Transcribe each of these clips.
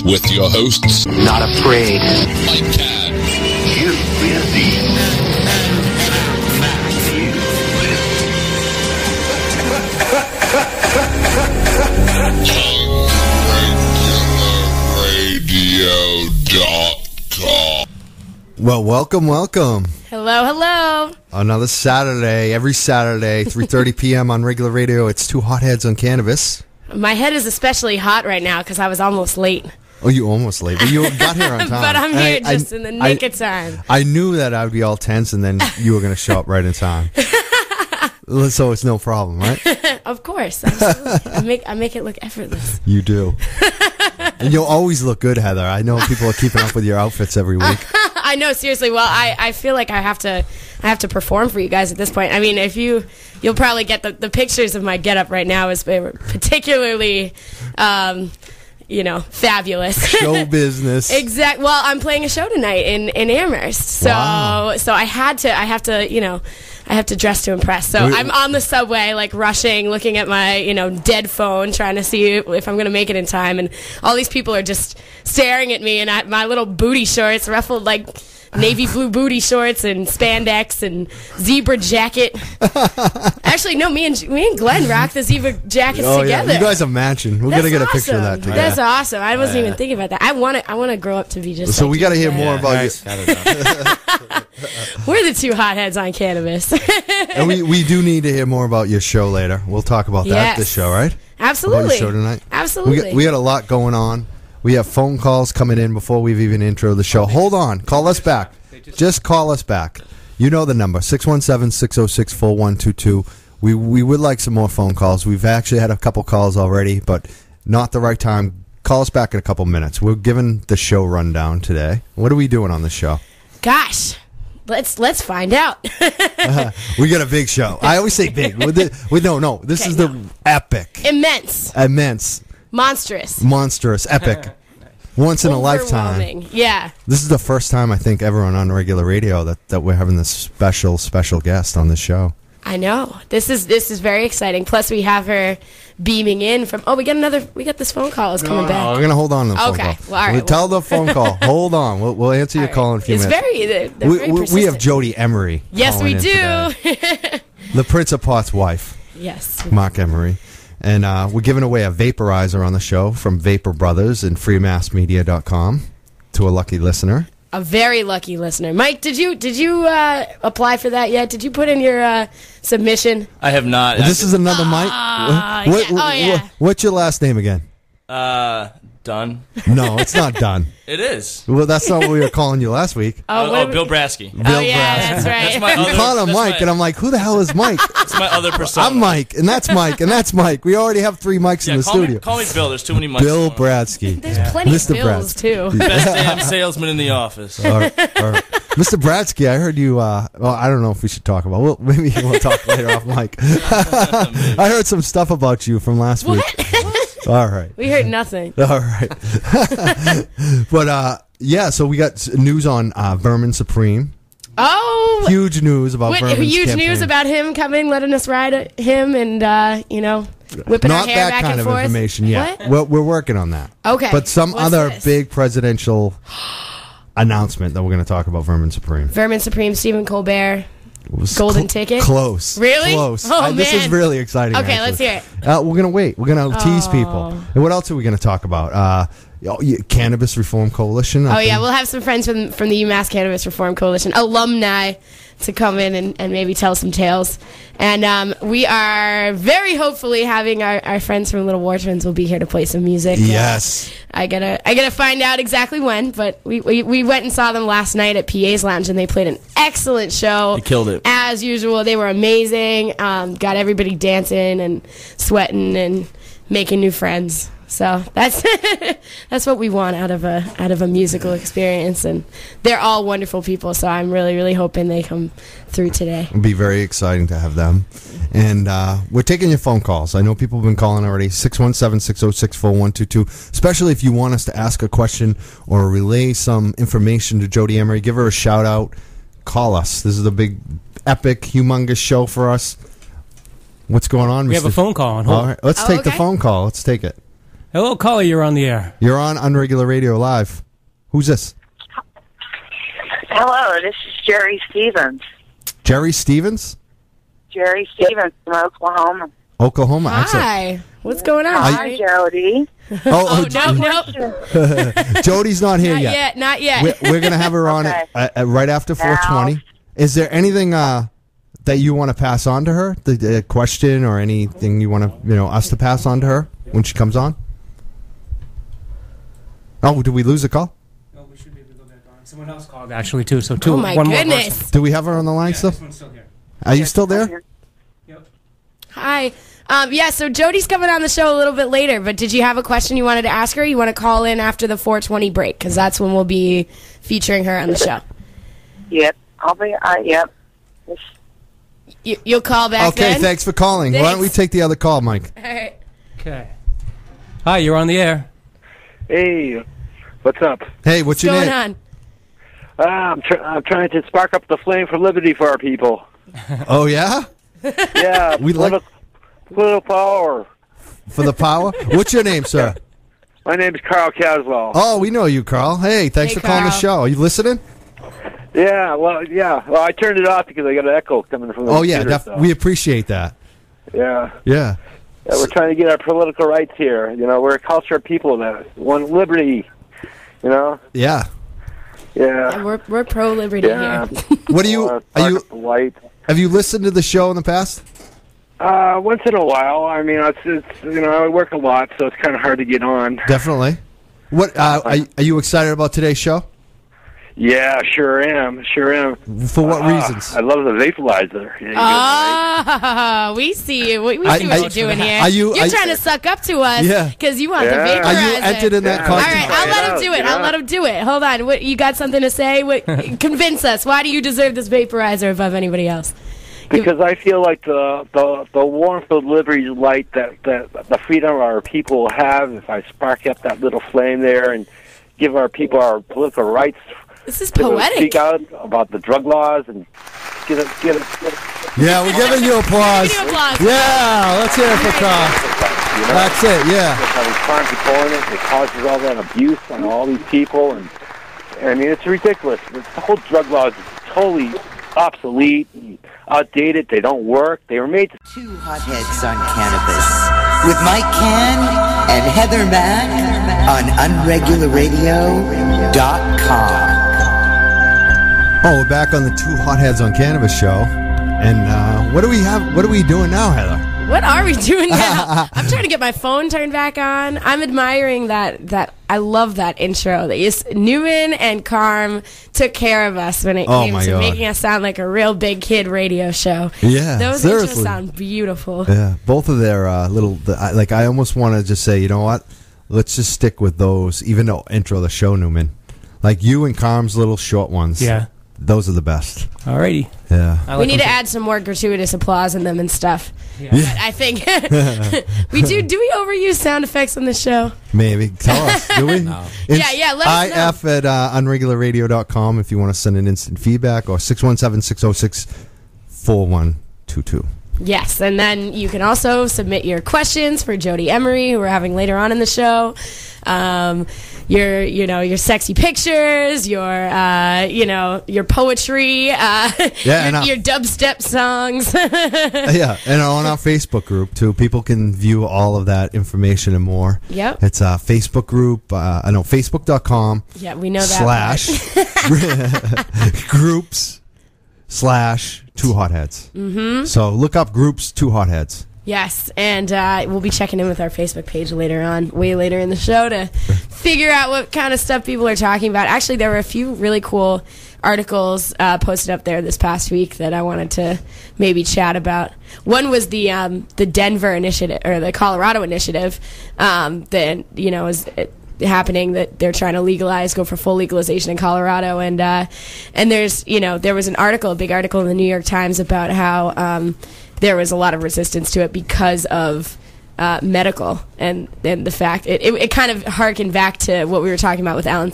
with your hosts, Not afraid. Mike Cad, You will be. OnRegularRadio.com. Well, welcome. Hello, hello. Another Saturday, every Saturday, 3:30 p.m. on regular radio. It's Two Hotheads on Cannabis. My head is especially hot right now because I was almost late. Oh, you almost late, but you got here on time. But I'm here just in the nick of time. I knew that I would be all tense, and then you were going to show up right in time. So it's no problem, right? Of course. Absolutely. I make it look effortless. You do. And you'll always look good, Heather. I know people are keeping up with your outfits every week. I know, seriously. Well, I feel like I have to perform for you guys at this point. I mean, if you'll probably get the pictures of my getup right now is particularly fabulous. Show business. Exactly. Well, I'm playing a show tonight in Amherst, so I have to dress to impress. So I'm on the subway, like rushing, looking at my dead phone, trying to see if I'm going to make it in time, and all these people are just staring at me, and my little booty shorts, ruffled like navy blue booty shorts and spandex and zebra jacket. Actually, no, me and Glenn rock the zebra jackets together. Yeah. You guys are matching. We're gonna get a picture of that together. That's awesome. I wasn't even thinking about that. I want to grow up to be just. So like we got to hear more about you. We're the Two Hotheads on Cannabis. And we do need to hear more about your show later. We'll talk about that at the show, right? Absolutely. About your show tonight. Absolutely. We got a lot going on. We have phone calls coming in before we've even introed the show. Hold on. Call us back. Just call us back. You know the number, 617-606-4122. We would like some more phone calls. We've actually had a couple calls already, but not the right time. Call us back in a couple minutes. We're giving the show rundown today. What are we doing on the show? Gosh. Let's find out. We got a big show. I always say big. No. This is the epic. Immense. Monstrous. Epic. Once in a lifetime. Yeah. This is the first time I think ever on regular radio that we're having this special guest on the show. I know. This is very exciting. Plus we have her beaming in from we got this phone call is coming back. We're gonna hold on to the phone call. Okay. Well, all right. Tell the phone call. Hold on. We'll answer your call in a few minutes. They're very persistent. We have Jody Emery. Yes, we do. The Prince of Pot's wife. Yes. Mark Emery. And we're giving away a vaporizer on the show from Vapor Brothers and freemassmedia.com to a lucky listener. A very lucky listener. Mike, did you apply for that yet? Did you put in your submission? I have not. This is another Mike? What's your last name again? Dunn. No, it's not Dunn. It is. Well, that's not what we were calling you last week. Bill Brasky. Bill Brasky. That's right. You called him Mike, and I'm like, who the hell is Mike? That's my other persona. I'm Mike, and that's Mike, and that's Mike. We already have 3 mics in the studio. Call me Bill. There's too many mics. Bill Bradsky. There's plenty Mr. of Bills, too. Best damn salesman in the office. All right. Mr. Bradsky, I heard you, I don't know if we should talk about maybe we'll talk later off mic. I heard some stuff about you from last week. All right. We heard nothing. All right. But, so we got news on Vermin Supreme. Oh. Huge news about Vermin's Huge campaign. News about him coming, letting us ride him and, whipping our hair back and forth. Not that kind of information yet. We're working on that. Okay. But some other big presidential announcement that we're going to talk about Vermin Supreme. Vermin Supreme, Stephen Colbert. Golden ticket? Close. Really? Close. Oh, man. This is really exciting. Okay, actually. Let's hear it. We're going to wait. We're going to tease people. And what else are we going to talk about? Cannabis Reform Coalition. We'll have some friends from the UMass Cannabis Reform Coalition, alumni, to come in and maybe tell some tales. And we are very hopefully having our friends from Little War Twins will be here to play some music. Yes. I gotta find out exactly when, but we went and saw them last night at PA's Lounge, and they played an excellent show. They killed it. As usual, they were amazing. Got everybody dancing and sweating and making new friends. So that's what we want out of a musical experience, and they're all wonderful people. So I'm really, really hoping they come through today. It'll be very exciting to have them. And we're taking your phone calls. I know people have been calling already. 617-606-4122. Especially if you want us to ask a question or relay some information to Jody Emery, give her a shout out. Call us. This is a big, epic, humongous show for us. What's going on, We Mr. have a phone call on hold. All right, let's take the phone call. Let's take it. Hello, caller. You're on the air. You're on Unregular Radio Live. Who's this? Hello, this is Jerry Stevens. Jerry Stevens? Jerry Stevens from Oklahoma. Oklahoma. Hi. What's going on? Hi, Jody. Oh, no. Jody's not here Not yet. yet. Not yet. We're going to have her on Okay. right after 4:20. Is there anything that you want to pass on to her? The question or anything you want to, us to pass on to her when she comes on? Oh, did we lose a call? No, we should be able to go back on. Someone else called, actually, too. So Oh, my one more goodness. person. Do we have her on the line still? This one's still here. Are you still there? Yep. Hi. Yeah, so Jody's coming on the show a little bit later, but did you have a question you wanted to ask her? You want to call in after the 4:20 break, because that's when we'll be featuring her on the show. Yep, I'll be. Yep. You'll call back Okay, then? thanks for calling. Why don't we take the other call, Mike? All right. Okay. Hi, you're on the air. Hey, what's up? Hey, what's your What's name? going on? I'm trying to spark up the flame for liberty for our people. Oh, yeah? Yeah, We like- political power. For the power? What's your name, sir? My name is Carl Caswell. Oh, we know you, Carl. Hey, thanks Hey, for calling the Carl. show. Are you listening? Yeah, well, I turned it off because I got an echo coming from the Oh, yeah. computer, so. We appreciate that. Yeah. Yeah. Yeah, we're trying to get our political rights here. You know, we're a culture of people that want liberty. You know? Yeah. Yeah. Yeah, we're pro liberty Yeah. here. What do you... Spark Are you... up the light. Have you listened to the show in the past? Once in a while. I mean, it's I work a lot, so it's kind of hard to get on. Definitely. What are you excited about today's show? Yeah, sure am. For what reasons? I love the vaporizer. Yeah, We see you. We see I- what you're doing here. are you- You're I- trying to suck up to us Yeah. because you want Yeah. the vaporizer. Are you entered in that Yeah. All contest? right, I'll let him do it. Yeah. I'll let him do it. Hold on. What, you got something to say? What, convince us. Why do you deserve this vaporizer above anybody else? because I feel like the warmth of liberty light that the freedom our people will have if I spark up that little flame there and give our people our political rights. This is To poetic. speak out about the drug laws and get it. Yeah, we're giving you applause. Give you applause. Yeah, let's hear it for Carl. You know? That's it, yeah. How we farm people in it causes all that abuse on all these people, and I mean it's ridiculous. The whole drug laws is totally obsolete, and outdated. They don't work. They were made to. Two Hotheads on Cannabis with Mike Can and Heather Mack on UnregularRadio.com. Oh, we're back on the Two Hotheads on Cannabis show. And what do we have? What are we doing now, Heather? What are we doing now? I'm trying to get my phone turned back on. I'm admiring that. I love that intro. That Newman and Carm took care of us when it Oh, came my to God. making us sound like a real big kid radio show. Yeah, Those seriously. intros sound beautiful. Yeah, both of their I almost want to just say, you know what? Let's just stick with those, even though intro the show, Newman. Like you and Carm's little short ones. Yeah. Those are the best. Alrighty. Yeah. We need to add some more gratuitous applause in them and stuff. Yeah. But I think we do. Do we overuse sound effects on the show? Maybe. Tell us, do we? No. Yeah, let us know. IF at unregularradio.com if you want to send an instant feedback, or 617-606-4122. Yes, and then you can also submit your questions for Jody Emery, who we're having later on in the show. Your sexy pictures, your poetry, your dubstep songs. Yeah, and on our Facebook group, too. People can view all of that information and more. Yep. It's a Facebook group. Facebook.com. Yeah, we know that. / groups / Two Hotheads. Mm-hmm. So look up groups Two Hotheads. Yes, and we'll be checking in with our Facebook page later on, way later in the show, to figure out what kind of stuff people are talking about. Actually, there were a few really cool articles posted up there this past week that I wanted to maybe chat about. One was the Denver initiative, or the Colorado initiative, that is happening, that they're trying to go for full legalization in Colorado, and there's there was a big article in the New York Times about how there was a lot of resistance to it because of medical, and the fact it kind of harkened back to what we were talking about with Alan,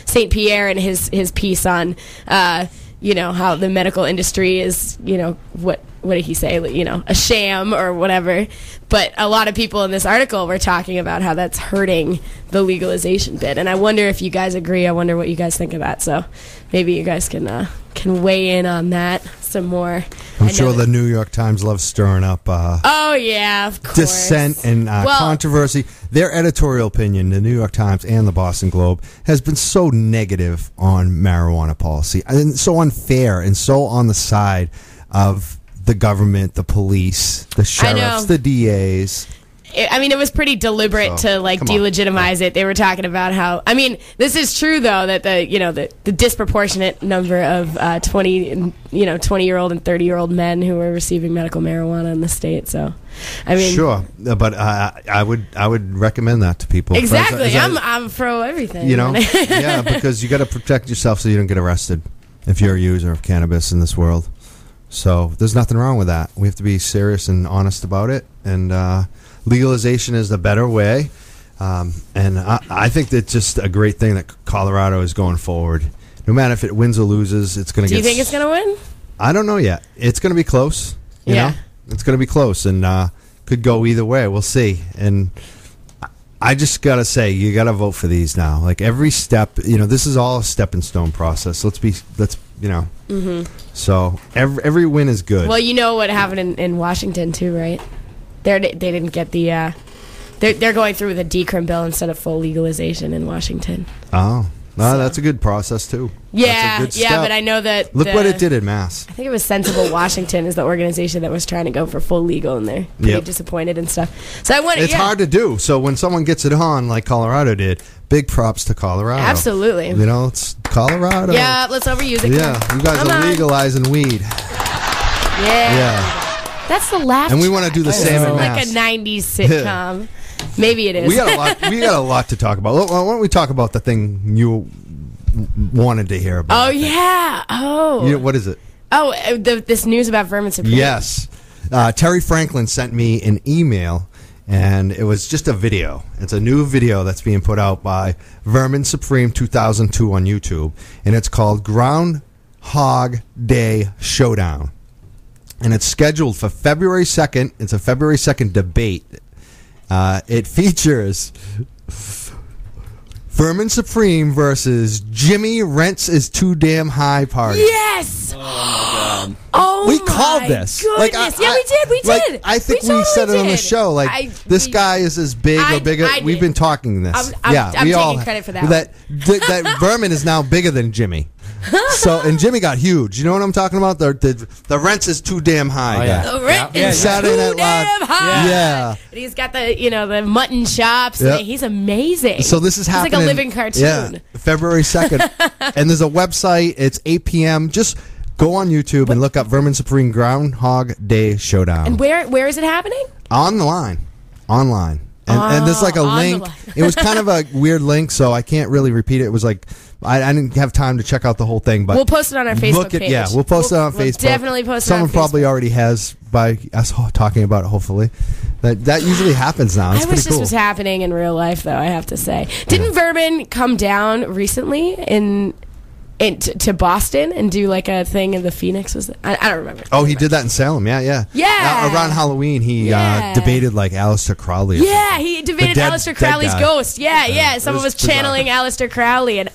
St. Pierre and his piece on how the medical industry is what what did he say? You know, a sham or whatever. But a lot of people in this article were talking about how that's hurting the legalization bit, and I wonder if you guys agree. I wonder what you guys think of that. So maybe you guys can weigh in on that some more. I'm sure the New York Times loves stirring up oh yeah, of course, dissent and controversy. Their editorial opinion, the New York Times and the Boston Globe, has been so negative on marijuana policy and so unfair and so on the side of the government, the police, the sheriffs, the DAs. I mean, it was pretty deliberate to delegitimize it. They were talking about how. I mean, this is true though that the disproportionate number of 20-year-old and 30-year-old men who are receiving medical marijuana in the state. So, I mean, sure, but I would recommend that to people. Exactly, I'm pro everything. You know, yeah, because you got to protect yourself so you don't get arrested if you're a user of cannabis in this world. So there's nothing wrong with that. We have to be serious and honest about it, and legalization is the better way. And I think that's just a great thing that Colorado is going forward. No matter if it wins or loses, it's going to get... Do you think it's going to win? I don't know yet. It's going to be close. You know? It's going to be close, and could go either way. We'll see. And I just got to say, you got to vote for these now. Like every step, this is all a stepping stone process. Let's Mm-hmm. So every win is good. Well, you know what happened in Washington too, right? They didn't get the they're going through with a decrim bill instead of full legalization in Washington. Oh, no, that's a good process too. Yeah, that's a good step. but I know that look what it did in Mass. I think it was Sensible Washington is the organization that was trying to go for full legal, and they're pretty disappointed and stuff. So it's hard to do. So when someone gets it on, like Colorado did, big props to Colorado. Absolutely. It's Colorado. Yeah, let's overuse it. Yeah, you guys are legalizing weed. Yeah. That's the laugh. And we want to do the same in Mass. Like a 90s sitcom. Maybe it is. We got a lot to talk about. Why don't we talk about the thing you wanted to hear about? Oh, yeah. Oh. What is it? Oh, this news about Vermin Supreme. Yes. Terry Franklin sent me an email, and it was just a video. It's a new video that's being put out by Vermin Supreme 2002 on YouTube, and it's called Groundhog Day Showdown. And it's scheduled for February 2nd. It's a February 2nd debate. It features Vermin Supreme versus Jimmy Rents is Too Damn High Party. Yes! Oh, my God. Oh, we called this. Goodness. We did. I think we said it on the show. This guy is as big or bigger. We've been talking this. I'm taking credit for that. That Vermin is now bigger than Jimmy. And Jimmy got huge. You know what I'm talking about? The rents is too damn high. Oh, yeah. The rent is Saturday too damn high. Yeah. And he's got the mutton chops. Yep. He's amazing. So this is happening. He's like a living cartoon. Yeah, February 2nd. And there's a website. It's 8 p.m. Just go on YouTube and look up Vermin Supreme Groundhog Day Showdown. And where is it happening? Online. And there's like a link. It was kind of a weird link, so I can't really repeat it. It was like I didn't have time to check out the whole thing, but we'll post it on our Facebook page. Yeah, we'll post it on Facebook. We'll definitely post it Someone on Facebook. probably already has by us talking about it, hopefully. That usually happens now. It's I wish cool. This was happening in real life, though, I have to say. Didn't Vermin come down recently to Boston and do like a thing in the Phoenix? I don't remember. Oh, he did that in Salem. Yeah. Around Halloween, he debated like Aleister Crowley. Yeah, he debated Aleister Crowley's ghost. Yeah. Someone was channeling Aleister Crowley, and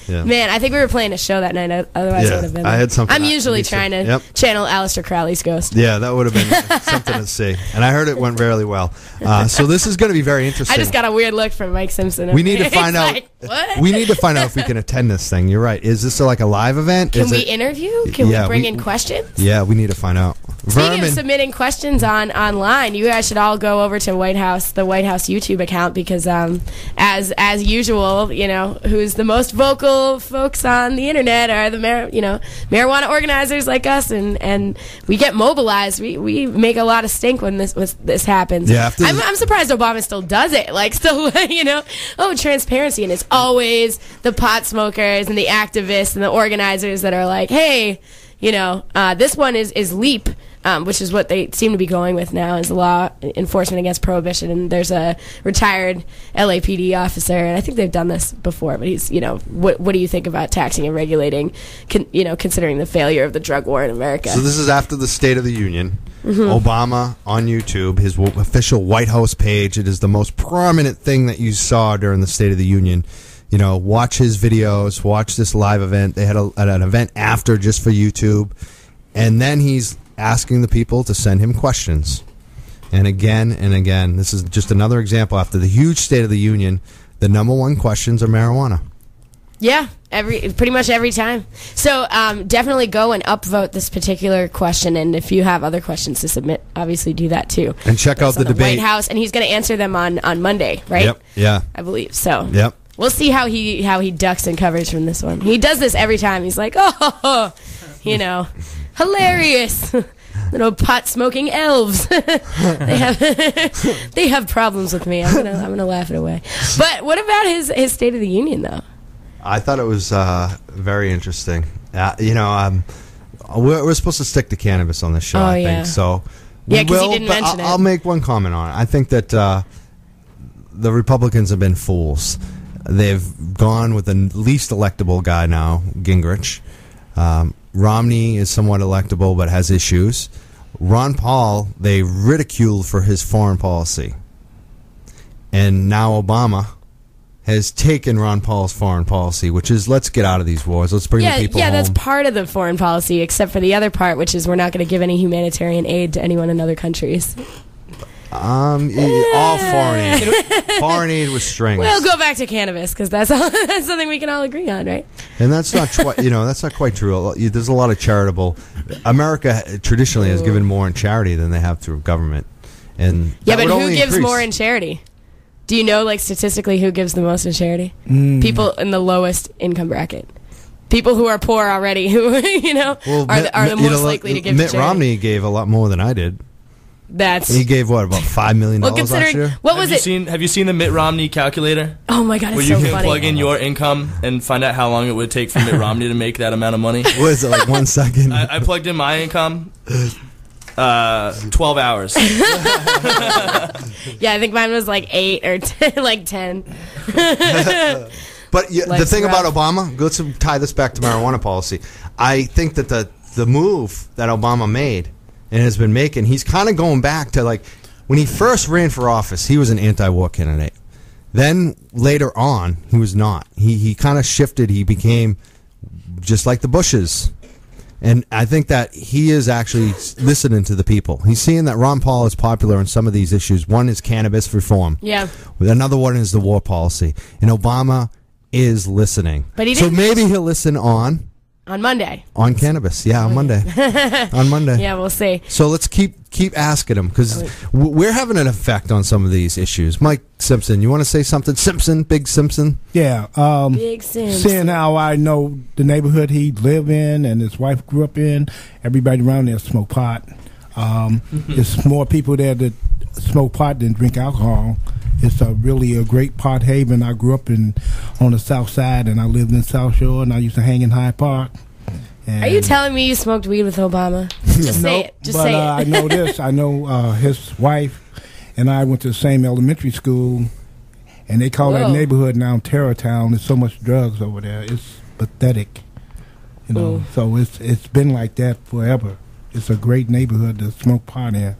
man, I think we were playing a show that night. Otherwise, I would have been. I had something. I'm usually trying to channel Aleister Crowley's ghost. Yeah, that would have been something to see. And I heard it went really well. So this is going to be very interesting. I just got a weird look from Mike Simpson. We need to find out. Like, what? We need to find out if we can attend this thing. You're right. Is this like a live event? Can we interview? Can we bring in questions? Yeah, we need to find out. Speaking of submitting questions online, you guys should all go over to the White House YouTube account, because as usual, who's the most vocal folks on the internet are the marijuana organizers like us, and we get mobilized. We make a lot of stink when this happens. Yeah, I'm surprised Obama still does it. Like, still, transparency, and it's always the pot smokers and the activists and the organizers that are like, hey, this one is LEAP. which is what they seem to be going with now, is law enforcement against prohibition. And there's a retired LAPD officer, and I think they've done this before, but he's, what do you think about taxing and regulating, considering the failure of the drug war in America? So this is after the State of the Union. Obama on YouTube, his official White House page. It is the most prominent thing that you saw during the State of the Union. Watch his videos, watch this live event. They had an event after just for YouTube. And then he's asking the people to send him questions. And again, this is just another example. After the huge State of the Union, the number one questions are marijuana. Yeah, pretty much every time. So definitely go and upvote this particular question, and if you have other questions to submit, obviously do that too. And check out the debate. White House, and he's going to answer them on Monday, right? Yep. Yeah. I believe so. Yep. We'll see how he ducks and covers from this one. He does this every time. He's like, hilarious. Little pot smoking elves. they have problems with me. I'm gonna laugh it away. But what about his State of the Union though? I thought it was very interesting. We're supposed to stick to cannabis on this show, I think. So yeah, because he didn't mention it. I'll make one comment on it. I think that the Republicans have been fools. They've gone with the least electable guy now, Gingrich. Romney is somewhat electable but has issues. Ron Paul, they ridiculed for his foreign policy. And now Obama has taken Ron Paul's foreign policy, which is, let's get out of these wars. Let's bring the people home. Yeah, that's part of the foreign policy, except for the other part, which is we're not going to give any humanitarian aid to anyone in other countries. All foreign aid. Foreign aid with strings. We'll go back to cannabis, because that's something we can all agree on, right? And that's not that's not quite true. There's a lot of charitable. America traditionally has given more in charity than they have through government. And but who gives more in charity? Do you know, statistically, who gives the most in charity? People in the lowest income bracket. People who are poor already, who are the most likely to give to charity. Mitt Romney gave a lot more than I did. He gave about $5 million last year. Have you seen the Mitt Romney calculator? Oh my God, it's so funny. Where you can plug in your income and find out how long it would take for Mitt Romney to make that amount of money. What is it, like 1 second? I plugged in my income. 12 hours. Yeah, I think mine was like 8 or 10. But the thing about Obama, let's tie this back to marijuana policy. I think that the move that Obama made and has been making, he's kind of going back to when he first ran for office, he was an anti-war candidate. Then later on, he was not. He kind of shifted. He became just like the Bushes. And I think that he is actually listening to the people. He's seeing that Ron Paul is popular on some of these issues. One is cannabis reform. Yeah. Another one is the war policy. And Obama is listening. But so maybe he'll listen on Monday. On cannabis. Yeah, on Monday. On Monday. Yeah, we'll see. So let's keep asking him, because we're having an effect on some of these issues. Mike Simpson, you want to say something? Big Simpson? Yeah. Big Simpson. Seeing how I know the neighborhood he lived in and his wife grew up in, everybody around there smoke pot. There's more people there that smoke pot than drink alcohol. It's really a great pot haven. I grew up on the south side, and I lived in South Shore, and I used to hang in Hyde Park. And are you telling me you smoked weed with Obama? Just say it. Just say it. I know this. I know his wife and I went to the same elementary school, and they call that neighborhood now Terror Town. There's so much drugs over there. It's pathetic. So it's been like that forever. It's a great neighborhood to smoke pot in.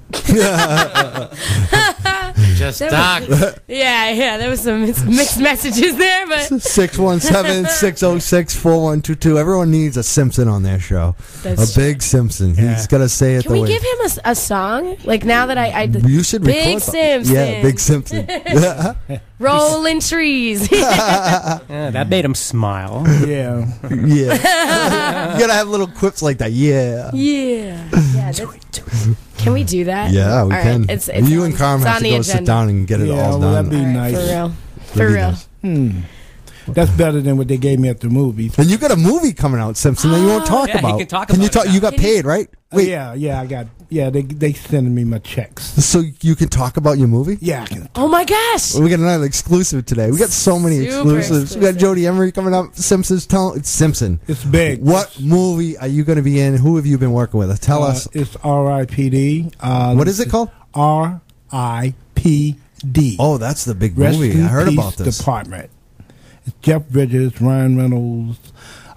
Just talk. Yeah, there was some mixed messages there, but 617-606-4122. Everyone needs a Simpson on their show. That's Big Simpson. Yeah. He's got to say it. Can we give him a song? Now that you should Big Simpson. Yeah, Big Simpson. Rolling trees. That made him smile. Yeah. You gotta have little quips like that. Yeah. Can we do that? Yeah, we can. It's you and Carm have to go sit down and get it all done. That'd be nice. For real. That's better than what they gave me at the movies. And you got a movie coming out, Simpson, that you won't talk Yeah, he about. can talk you about talk? it now. You got paid, right? Wait, Yeah, I got. Yeah, they sending me my checks. so you can talk about your movie? Yeah, I can. Oh my gosh. We got another exclusive today. We got so many Super exclusives. We got Jody Emery coming up. It's Simpson. It's big. What movie are you going to be in? Who have you been working with? Tell us. It's R.I.P.D. What is it called? R.I.P.D. Oh, that's the big Rest movie. in I heard Peace about this. Department. It's Jeff Bridges, Ryan Reynolds,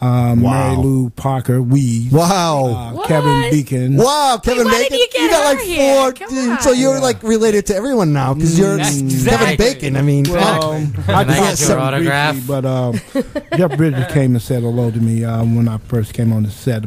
Mary Lou Parker, Weed. Wow. Kevin Bacon. Wow, Kevin why Bacon. didn't you get got her like here? four. Come on. So you're like related to everyone now because you're Kevin Bacon. I mean, Well, fuck. I get talked your to him autograph? briefly, but Jeff Bridges came and said hello to me when I first came on the set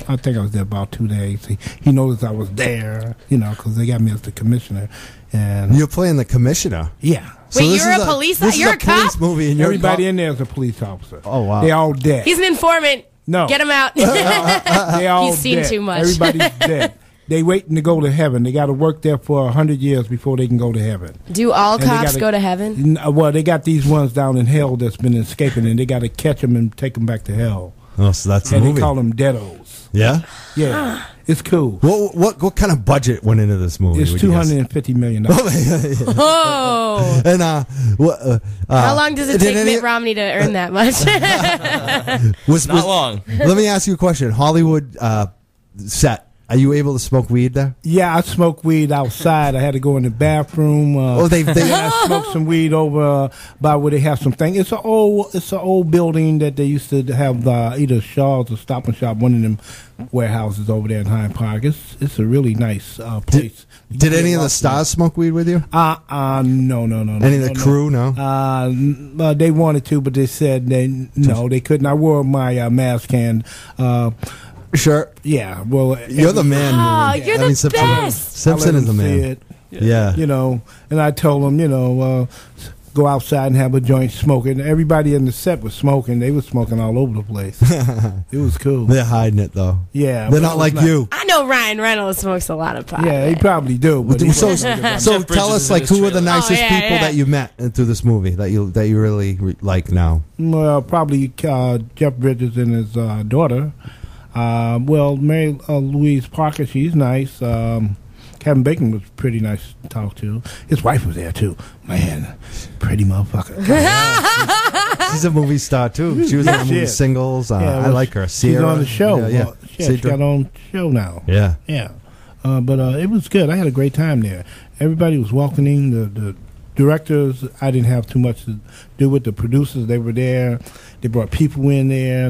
I think I was there about 2 days. He noticed I was there, because they got me as the commissioner. And You're playing the commissioner. yeah. So Wait, this you're is a police? This You're is a cop? police movie, and you're Everybody in there is a police officer. Oh, wow. They all dead. He's an informant. No. Get him out. They all He's seen dead. too much. Everybody's dead. They waiting to go to heaven. They got to work there for 100 years before they can go to heaven. Do all And they cops gotta- go to heaven? Well, they got these ones down in hell that's been escaping, and they got to catch them and take them back to hell. Oh, so that's the And movie. they call them deados. Yeah. Yeah, it's cool. What kind of budget went into this movie? It's would you guess? $250 million. Oh. And How long does it did take any- Mitt Romney to earn that much? Not long. Let me ask you a question. Hollywood set. Are you able to smoke weed there? Yeah, I smoked weed outside. I had to go in the bathroom. They I smoked some weed over by where they have some things. It's an old building that they used to have either Shaw's or Stop and Shop, one of them warehouses over there in Hyde Park. It's a really nice place. Did any of the stars smoke weed with you? No. Any of the crew? No. They wanted to, but they said they couldn't. I wore my mask and. Sure. Yeah. Well, You're the man. Oh, you're the Simpson, best. Simpson is the man. Yeah. And I told them, go outside and have a joint smoking. Everybody in the set was smoking. They were smoking all over the place. It was cool. They're hiding it though. Yeah. They're not like you. I know Ryan Reynolds smokes a lot of pot. Yeah, he probably do. But he So wasn't about it. tell Bridges us is like in his who are the trailer. nicest yeah, people that you met through this movie that you really like now? Well, probably Jeff Bridges and his daughter. Mary Louise Parker, she's nice. Kevin Bacon was pretty nice to talk to. His wife was there too. Man, pretty motherfucker. She's a movie star too. She was on the movie Shit. Singles. I well, like her. She's Sierra. on the show. Yeah. She got on the show now. Yeah. Yeah. But it was good. I had a great time there. Everybody was welcoming. The directors, I didn't have too much to do with. The producers, they were there. They brought people in there.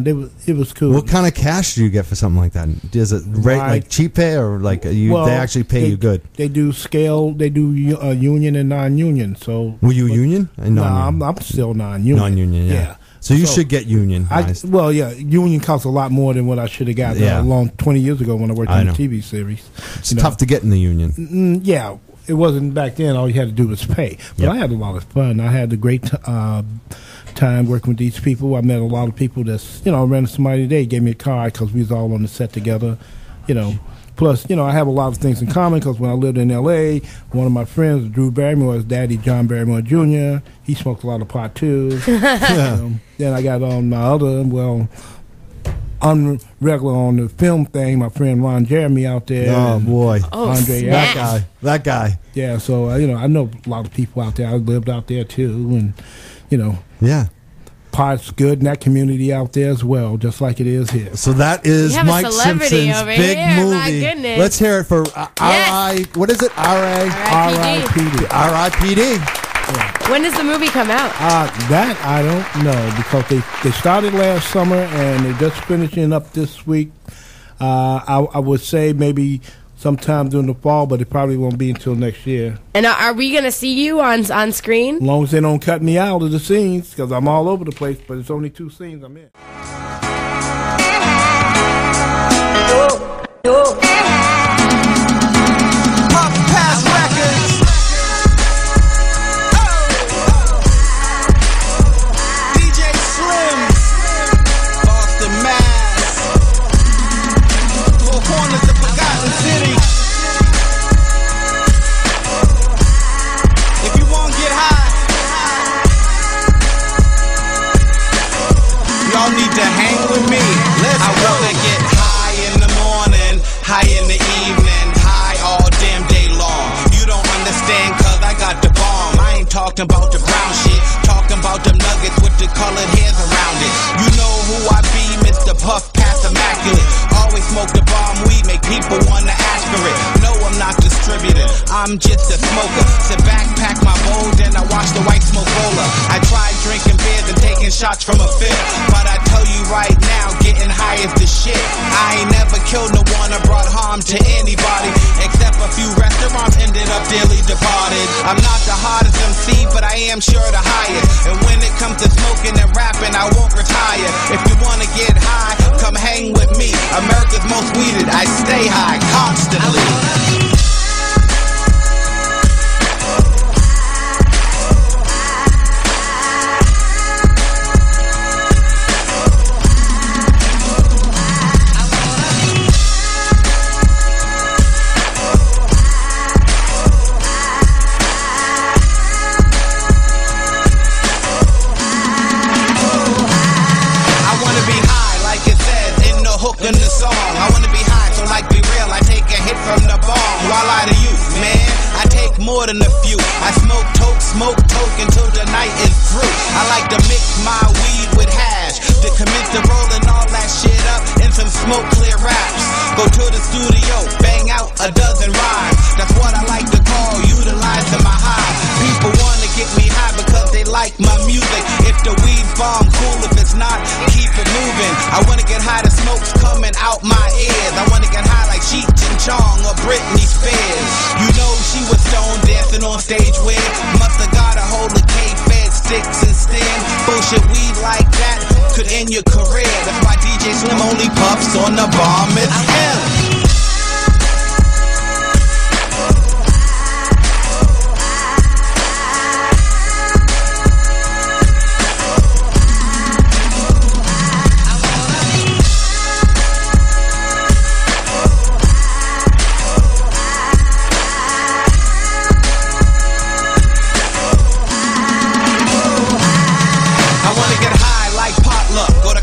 It was cool. What kind of cash do you get for something like that? Is it like cheap pay or like they actually pay you good? They do scale. They do union and non-union. So were you union? No, I'm still non-union. Non-union, yeah. So you should get union. Union costs a lot more than what I should have got a long 20 years ago when I worked on the TV series. It's tough to get in the union. Yeah, it wasn't back then. All you had to do was pay. But I had a lot of fun. I had a great time working with these people. I met a lot of people that's, I ran into somebody today, gave me a card because we was all on the set together, Plus, I have a lot of things in common because when I lived in L.A., one of my friends, Drew Barrymore, his daddy, John Barrymore Jr., he smoked a lot of pot too. Then I got on my other, unregular on the film thing, my friend Ron Jeremy out there. Oh, boy. Andre, that guy. Yeah, so, I know a lot of people out there. I lived out there too, and, Yeah. pot's good in that community out there as well, just like it is here. So that is We have a Mike celebrity Simpson's over big here, movie. my goodness. Let's hear it for R.I. What is it? R.I.P.D. R.I.P.D. When does the movie come out? That I don't know because they started last summer and they're just finishing up this week. I would say maybe sometime during the fall, but it probably won't be until next year. And are we going to see you on screen? As long as they don't cut me out of the scenes, because I'm all over the place, but it's only 2 scenes I'm in. talking about the brown shit, talking about them nuggets with the colored hairs around it. You know who I be, Mr. Puff Pass Immaculate. Always smoke the bomb weed, make people wanna ask for it. No, I'm not distributing, I'm just a smoker. Sit back, pack my bowl, then I watch the white smoke roller. I tried drinking beers and taking shots from a fifth, but I tell you right now, getting high is the shit. I ain't never killed no one or brought harm to anybody, except a few restaurants ended up dearly departed. I'm not the hardest MC, but I am sure the highest. And when it comes to smoking and rapping, I won't retire. If you wanna get high, come hang with me. America's most weeded, I stay high constantly. In the song, I wanna be high, so like be real, I take a hit from the bomb. While I to you, man, I take more than a few. I smoke toke until the night is through. I like to mix my weed with hash, to commence the rolling all that shit up in some smoke clear raps. Go to the studio, bang out a dozen rhymes. That's what I like to call utilizing my high. People wanna get me high because they like my music. If the weed's bomb, cool. If it's not, keep it moving. I wanna get high, the smoke's coming out my ears. I wanna get high like Cheech and Chong or Britney Spears. You know she was stone dancing on stage with. Must've got a hold of K-Fed sticks and stand. Bullshit weed like that could end your career. That's why DJ Slim only puffs on the bomb. It's him.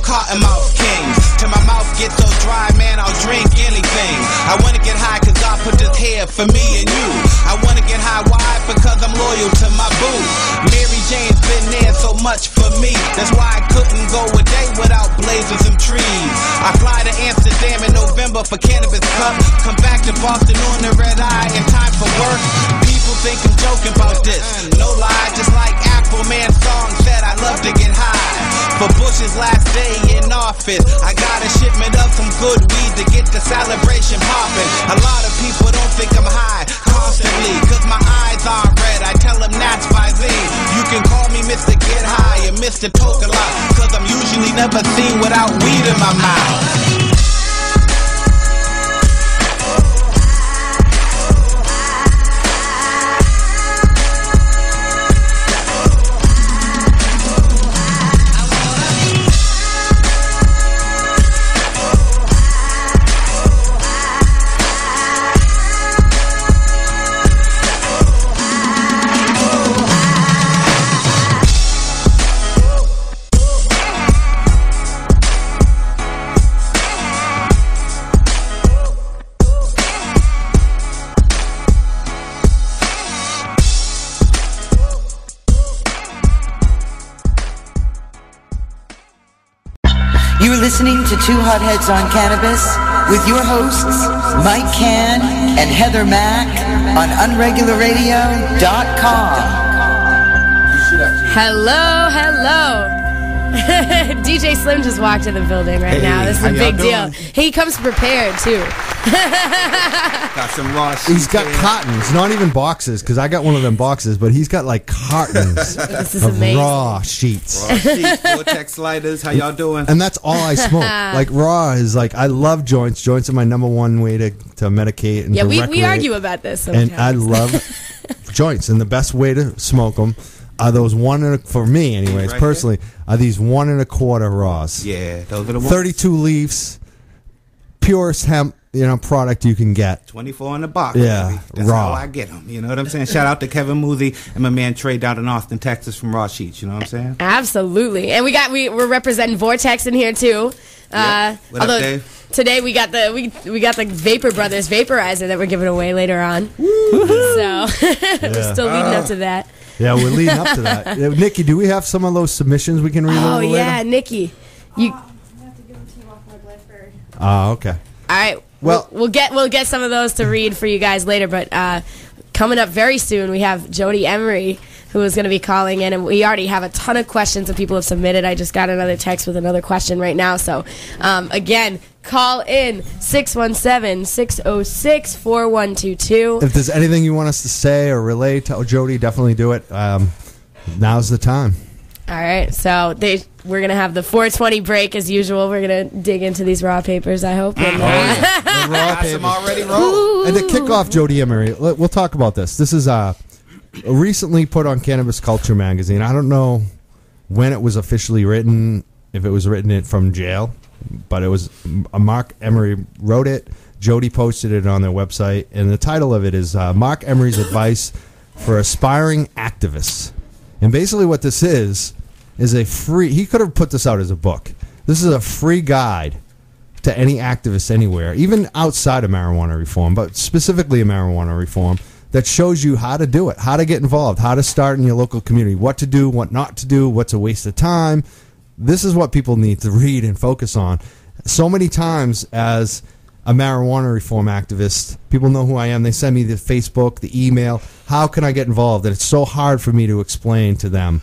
Cottonmouth Kings, till my mouth gets so dry, man, I'll drink anything. I wanna get high cause God put this here for me and you. I wanna get high, why? Because I'm loyal to my boo. Mary Jane's been there so much for me, that's why I couldn't go a day without blazing some trees. I fly to Amsterdam in November for Cannabis Cup, come back to Boston on the red eye in time for work. People think I'm joking about this, no lie, just like Afroman's song said, I love to get high. For Bush's last day in office, I got a shipment of some good weed to get the celebration popping. A lot of people don't think I'm high constantly, cause my eyes aren't red, I tell them that's by Z. You can call me Mr. Get High and Mr. Talk a Lot, cause I'm usually never seen without weed in my mouth. You're listening to Two Hotheads on Cannabis with your hosts, Mike Can and Heather Mack on UnregularRadio.com. Hello, hello. DJ Slim just walked in the building right now. This is a big deal. He comes prepared, too. Got some raw sheets. He's got cartons, not even boxes, because I got one of them boxes, but he's got like cartons of raw sheets. Raw sheets, Vortex lighters. How y'all doing? And that's all I smoke. Like raw is like, I love joints. Joints are my number one way to medicate and to recreate. We argue about this sometimes. And I love joints, and the best way to smoke them are those for me anyways, right personally, are these 1 1/4 raws. Yeah, those are the ones. 32 leaves, purest hemp, product you can get. 24 in the box. Yeah, baby. That's raw. how I get them. You know what I'm saying? Shout out to Kevin Moosey and my man Trey down in Austin, Texas from Raw Sheets. You know what I'm saying? Absolutely. And we're representing Vortex in here too. Yep. What up, Dave? Today we got the Vapor Brothers vaporizer that we're giving away later on. So we're still leading up to that. Yeah, we're leading up to that. Nikki, do we have some of those submissions we can read? Oh yeah, later? Nikki, you. Oh, okay. All right. Well, we'll get some of those to read for you guys later. But coming up very soon, we have Jody Emery, who is going to be calling in, and we already have a ton of questions that people have submitted. I just got another text with another question right now. So, again, call in 617-606-4122. If there's anything you want us to say or relay to Jody, definitely do it. Now's the time. All right, so we're going to have the 420 break as usual. We're going to dig into these raw papers, I hope. And, The raw papers. already rolled. And to kick off, Jody Emery, we'll talk about this. This is recently put on Cannabis Culture magazine. I don't know when it was officially written, if it was written from jail, but it was Mark Emery wrote it. Jody posted it on their website, and the title of it is Mark Emery's Advice for Aspiring Activists. And basically what this is a free... He could have put this out as a book. This is a free guide to any activist anywhere, even outside of marijuana reform, but specifically in marijuana reform, that shows you how to do it, how to get involved, how to start in your local community, what to do, what not to do, what's a waste of time. This is what people need to read and focus on. So many times as a marijuana reform activist, people know who I am. They send me the Facebook, the email. How can I get involved? And it's so hard for me to explain to them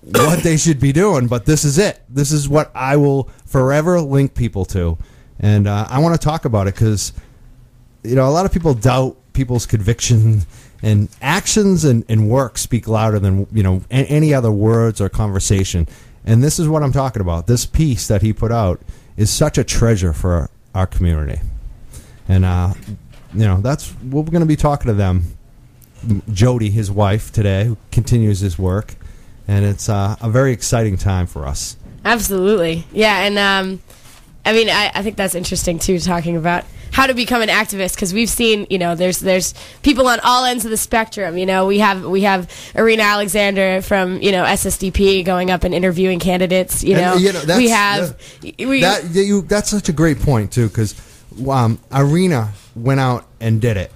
what they should be doing, but this is it. This is what I will forever link people to. And I want to talk about it because, a lot of people doubt people's conviction, and actions and work speak louder than, any other words or conversation. And this is what I'm talking about. This piece that he put out is such a treasure for our community. And, that's what we're going to be talking to them. Jody, his wife, today, who continues his work. And it's a very exciting time for us. Absolutely. Yeah, and I think that's interesting, too, talking about how to become an activist, because we've seen, there's people on all ends of the spectrum. We have Irina Alexander from, SSDP going up and interviewing candidates. That's such a great point, too, because Irina went out and did it.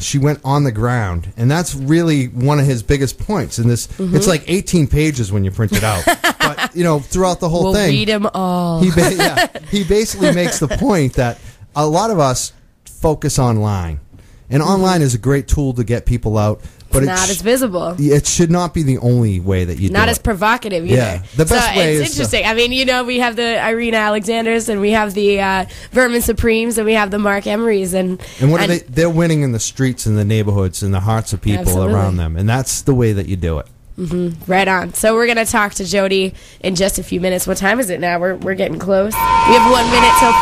She went on the ground, and that's really one of his biggest points in this. Mm-hmm. It's like 18 pages when you print it out, but throughout the whole thing, read them all. He basically makes the point that a lot of us focus online, and online is a great tool to get people out. But it's not as visible. It should not be the only way that you do it. Not as provocative either. Yeah, the best way it's interesting. We have the Irina Alexanders, and we have the Vermin Supremes, and we have the Mark Emerys. And what are they? They're winning in the streets, in the neighborhoods, in the hearts of people around them. And that's the way that you do it. Mm-hmm. Right on. So we're going to talk to Jody in just a few minutes. What time is it now? We're getting close. We have 1 minute till 4:20.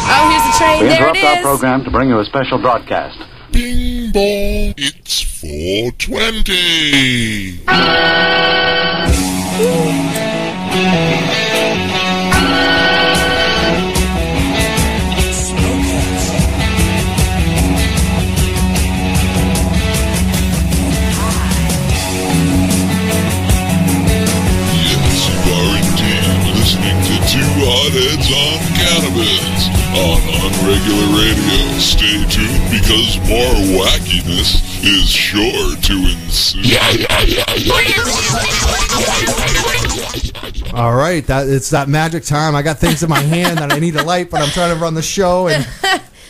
Oh, here's the train. We there it interrupt is. our program to bring you a special broadcast. Bing bong, it's 420. Listening to Two Hotheads on Cannabis on Unregular Radio. Stay tuned because more wackiness is sure to ensue. All right, it's that magic time. I got things in my hand that I need to light, but I'm trying to run the show and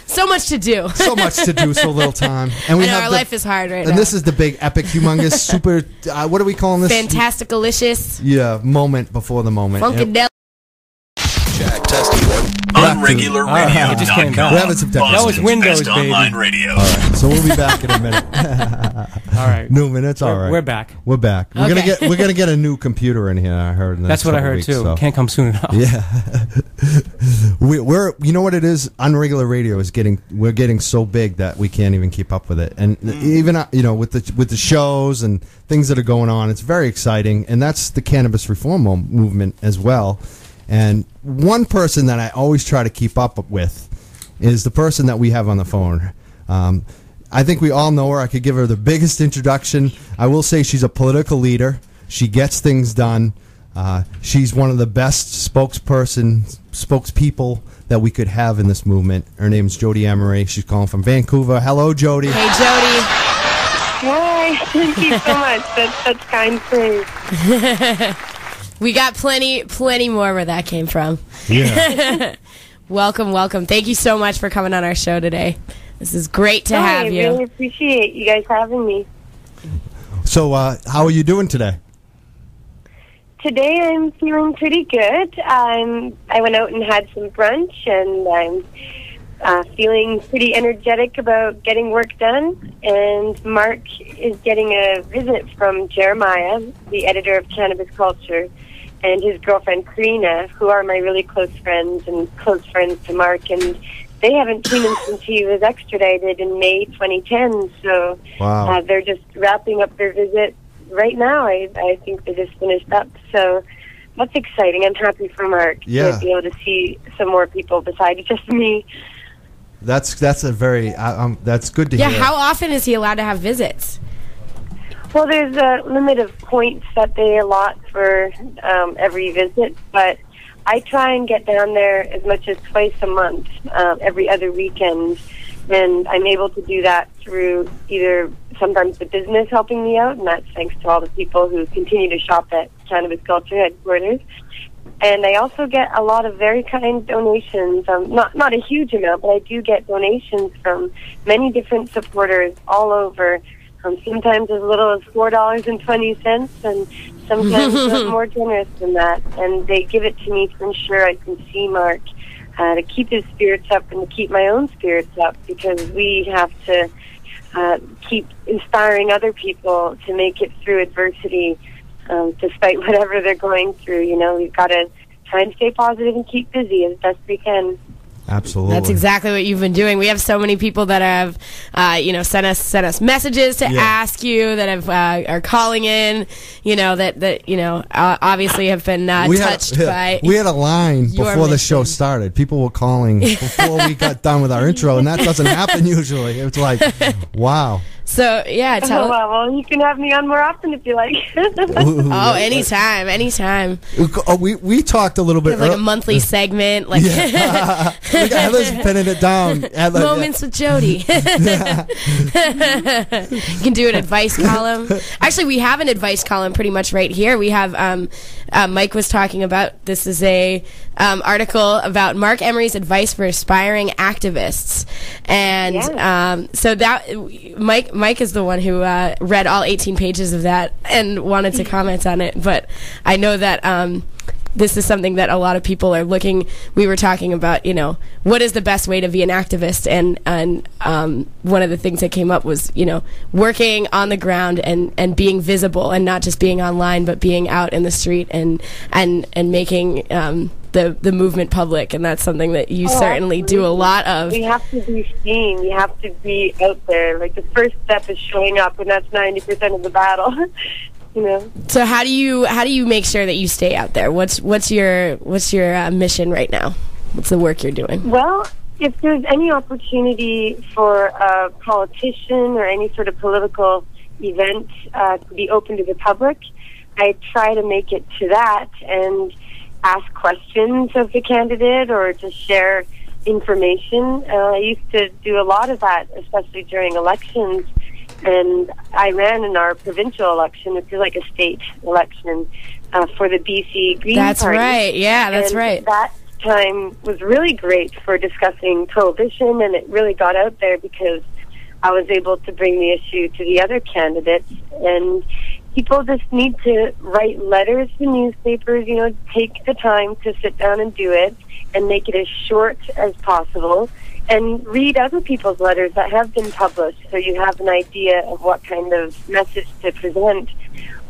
so much to do. So much to do, so little time. And our life is hard right now. And this is the big, epic, humongous, super. What are we calling this? Fantasticalicious. Yeah, moment before the moment. Funkadelic. Check, testing. Unregular radio. It just came back. We're having some technical. That was Windows, best baby. online radio. All right, so we'll be back in a minute. All right, no minutes. All right, we're back. We're back. We're gonna get a new computer in here. I heard. That's what I heard weeks, too. So. Can't come soon enough. Yeah, we're. You know what it is? Unregular radio is we're getting so big that we can't even keep up with it. And even with the shows and things that are going on, it's very exciting. And that's the cannabis reform movement as well. And one person that I always try to keep up with is the person that we have on the phone. I think we all know her. I could give her the biggest introduction. I will say she's a political leader. She gets things done. She's one of the best spokespeople that we could have in this movement. Her name's Jody Emery. She's calling from Vancouver. Hello, Jody. Hey, Jody. Hey. Hi, thank you so much. That's kind praise. We got plenty more where that came from. Yeah. Welcome. Thank you so much for coming on our show today. This is great to have you. I really appreciate you guys having me. So, how are you doing today? Today I'm feeling pretty good. I went out and had some brunch, and I'm feeling pretty energetic about getting work done. And Mark is getting a visit from Jeremiah, the editor of Cannabis Culture, and his girlfriend Karina, who are my really close friends and close friends to Mark. And they haven't seen him since he was extradited in May 2010. So wow. They're just wrapping up their visit right now. I think they just finished up. So that's exciting. I'm happy for Mark to be able to see some more people besides just me. That's a very that's good to hear. Yeah, how often is he allowed to have visits? Well, there's a limit of points that they allot for every visit, but I try and get down there as much as twice a month, every other weekend, and I'm able to do that through either sometimes the business helping me out, and that's thanks to all the people who continue to shop at Cannabis Culture headquarters. And I also get a lot of very kind donations, not a huge amount, but I do get donations from many different supporters all over, sometimes as little as $4.20, and sometimes more generous than that. And they give it to me to ensure I can see Mark, to keep his spirits up and to keep my own spirits up, because we have to keep inspiring other people to make it through adversity, despite whatever they're going through. You know, we've got to try and stay positive and keep busy as best we can. Absolutely. That's exactly what you've been doing. We have so many people that have, sent us messages to ask you, that have are calling in, that obviously have been touched by. We had a line before the show started. People were calling before we got done with our intro, and that doesn't happen usually. It's like, wow. So yeah, well, you can have me on more often if you like. Anytime. We talked a little bit. Like a monthly segment, like Heather's pinning it down. Moments with Jody. You can do an advice column. Actually, we have an advice column pretty much right here. We have Mike was talking about, this is a article about Mark Emery's advice for aspiring activists, and so that Mike is the one who read all 18 pages of that and wanted to comment on it. But I know that this is something that a lot of people are looking. We were talking about, what is the best way to be an activist, and one of the things that came up was, working on the ground and being visible, and not just being online, but being out in the street and making the movement public. And that's something that you certainly do a lot of. We have to be seen. We have to be out there. Like, the first step is showing up, and that's 90% of the battle. So how do you make sure that you stay out there? What's your mission right now? What's the work you're doing? Well, if there's any opportunity for a politician or any sort of political event to be open to the public, I try to make it to that and ask questions of the candidate or just share information. I used to do a lot of that, especially during elections. And I ran in our provincial election, which is like a state election, for the BC Green Party. That's right. Yeah, that's right. That time was really great for discussing prohibition, and it really got out there because I was able to bring the issue to the other candidates. And people just need to write letters to newspapers, take the time to sit down and do it and make it as short as possible. And read other people's letters that have been published so you have an idea of what kind of message to present.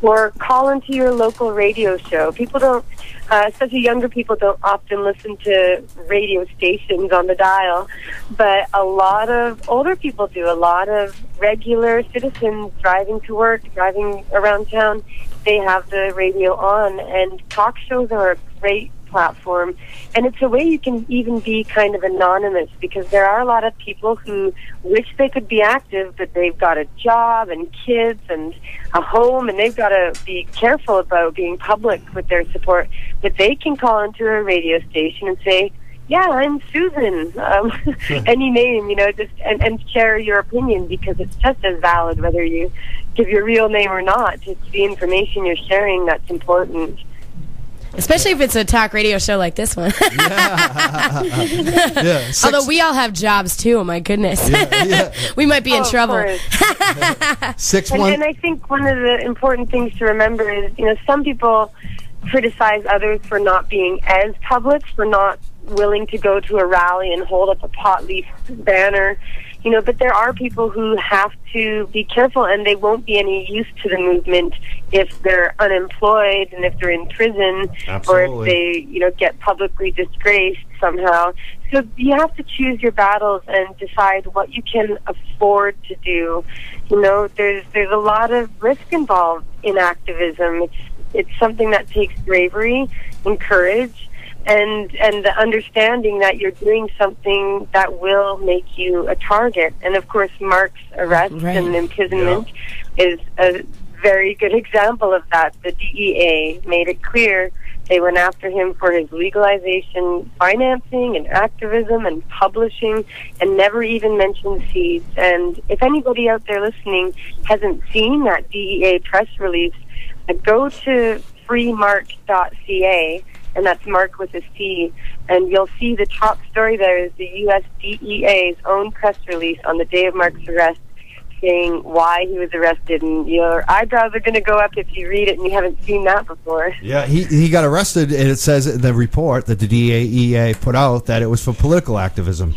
Or call into your local radio show. People don't, especially younger people, don't often listen to radio stations on the dial, but a lot of older people do. A lot of regular citizens driving to work, driving around town, they have the radio on, and talk shows are a great platform. And it's a way you can even be kind of anonymous, because there are a lot of people who wish they could be active, but they've got a job and kids and a home, and they've got to be careful about being public with their support. But they can call into a radio station and say, yeah, I'm Susan. Any name, just and share your opinion, because it's just as valid whether you give your real name or not. It's the information you're sharing that's important. Especially if it's a talk radio show like this one. Yeah. Although we all have jobs too, oh my goodness. We might be in trouble. And I think one of the important things to remember is, some people criticize others for not being as public, for not willing to go to a rally and hold up a pot leaf banner. But there are people who have to be careful, and they won't be any use to the movement if they're unemployed and if they're in prison. Absolutely. Or if they, get publicly disgraced somehow. So you have to choose your battles and decide what you can afford to do. There's a lot of risk involved in activism. It's something that takes bravery and courage. And the understanding that you're doing something that will make you a target. And of course, Mark's arrest and imprisonment is a very good example of that. The DEA made it clear they went after him for his legalization, financing, and activism, and publishing, and never even mentioned seeds. And if anybody out there listening hasn't seen that DEA press release, go to freemark.ca. And that's Mark with a C. And you'll see the top story there is the U.S. DEA's own press release on the day of Mark's arrest, saying why he was arrested. And your eyebrows are going to go up if you read it and you haven't seen that before. Yeah, he got arrested, and it says in the report that the DEA put out that it was for political activism.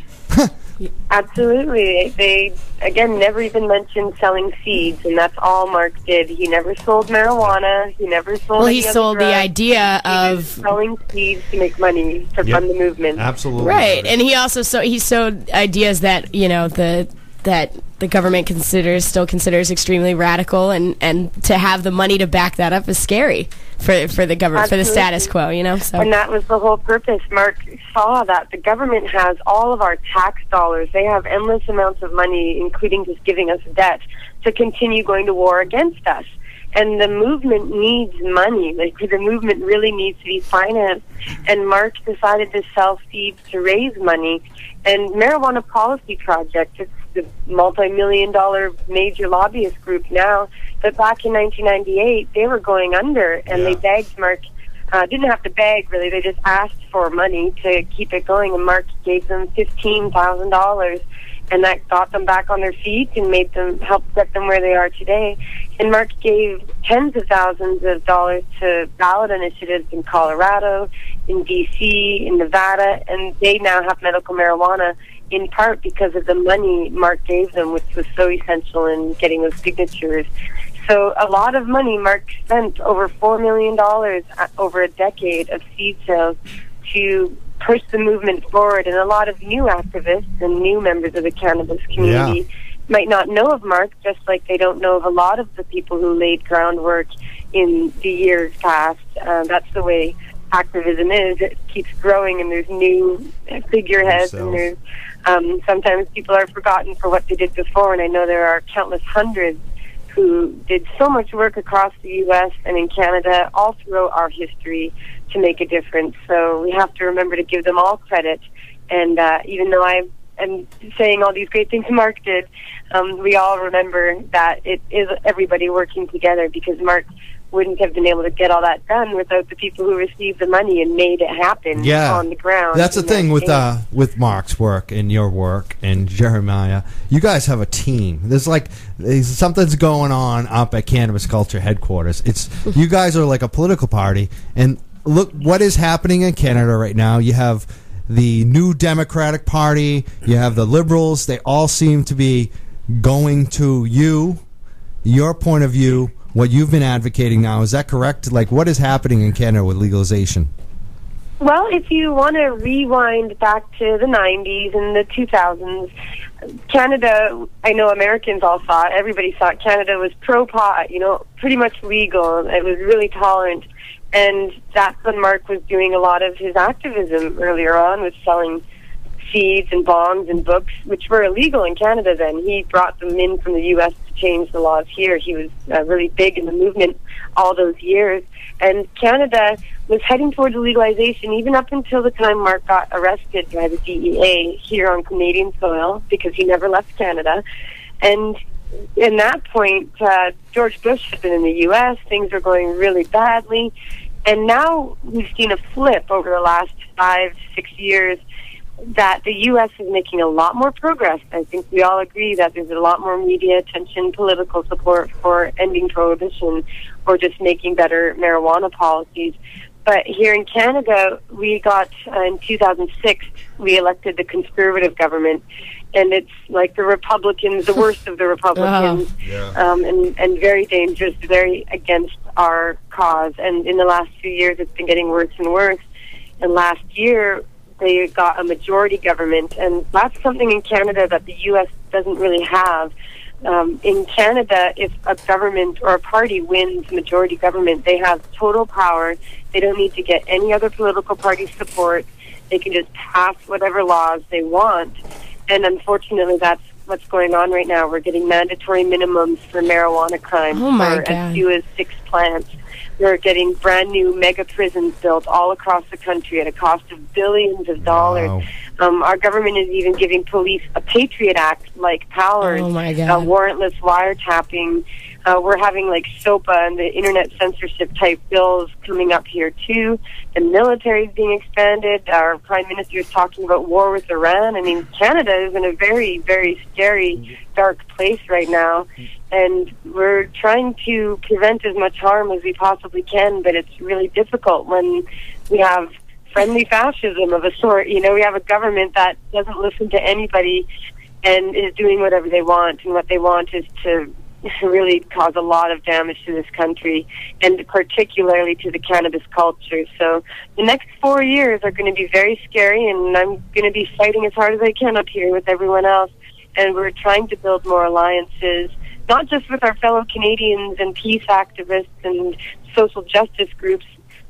Absolutely. They, again, never even mentioned selling seeds, and that's all Mark did. He never sold marijuana. He never sold he sold the idea of selling seeds to make money to fund the movement. Absolutely. Right, and he also sowed ideas that, that the government still considers extremely radical, and to have the money to back that up is scary for the government, for the status quo, So. And that was the whole purpose. Mark saw that the government has all of our tax dollars. They have endless amounts of money, including just giving us debt, to continue going to war against us. And the movement needs money. The movement really needs to be financed. And Mark decided to sell seeds to raise money. And Marijuana Policy Project, it's the multi-million-dollar major lobbyist group now. But back in 1998, they were going under, and they begged Mark. Didn't have to beg, really. They just asked for money to keep it going, and Mark gave them $15,000. And that got them back on their feet and helped get them where they are today. And Mark gave tens of thousands of dollars to ballot initiatives in Colorado, in D.C., in Nevada, and they now have medical marijuana in part because of the money Mark gave them, which was so essential in getting those signatures. So a lot of money. Mark spent over $4 million over a decade of seed sales to push the movement forward, and a lot of new activists and new members of the cannabis community might not know of Mark, just like they don't know of a lot of the people who laid groundwork in the years past. That's the way activism is. It keeps growing, and there's new figureheads, and there's sometimes people are forgotten for what they did before, and I know there are countless hundreds who did so much work across the U.S. and in Canada all throughout our history to make a difference. So we have to remember to give them all credit. And even though I am saying all these great things Mark did, we all remember that it is everybody working together, because Mark wouldn't have been able to get all that done without the people who received the money and made it happen on the ground. That's the thing with Mark's work and your work and Jeremiah. You guys have a team. There's something's going on up at Cannabis Culture headquarters. You guys are like a political party, and look what is happening in Canada right now. You have the New Democratic Party, you have the Liberals. They all seem to be going to your point of view, what you've been advocating now. Is that correct? Like, what is happening in Canada with legalization? Well, if you want to rewind back to the 90s and the 2000s, Canada, I know Americans all thought, everybody thought Canada was pro-pot, pretty much legal. It was really tolerant. And that's when Mark was doing a lot of his activism earlier on, with selling seeds and bongs and books, which were illegal in Canada then. He brought them in from the U.S. to change the laws here. He was really big in the movement all those years. And Canada was heading towards legalization even up until the time Mark got arrested by the DEA here on Canadian soil, because he never left Canada. And in that point, George Bush had been in the U.S. Things were going really badly. And now we've seen a flip over the last 5-6 years that the U.S. is making a lot more progress. I think we all agree that there's a lot more media attention, political support for ending prohibition or just making better marijuana policies. But here in Canada, we got, in 2006, we elected the Conservative government. And it's like the Republicans, the worst of the Republicans, and very dangerous, very against our cause. And in the last few years, it's been getting worse and worse. And last year, they got a majority government, and that's something in Canada that the U.S. doesn't really have. In Canada, if a government or a party wins majority government, they have total power. They don't need to get any other political party support. They can just pass whatever laws they want. And unfortunately, that's what's going on right now. We're getting mandatory minimums for marijuana crimes for as few as 6 plants. We're getting brand new mega prisons built all across the country at a cost of billions of dollars. Wow. Our government is even giving police a Patriot Act-like powers, warrantless wiretapping. We're having like SOPA and the internet censorship type bills coming up here too. The military is being expanded. Our Prime Minister is talking about war with Iran. I mean, Canada is in a very, very scary, dark place right now. And we're trying to prevent as much harm as we possibly can, but it's really difficult when we have friendly fascism of a sort. You know, we have a government that doesn't listen to anybody and is doing whatever they want, and what they want is to really cause a lot of damage to this country, and particularly to the cannabis culture. So the next 4 years are going to be very scary, and I'm going to be fighting as hard as I can up here with everyone else. And we're trying to build more alliances, not just with our fellow Canadians and peace activists and social justice groups,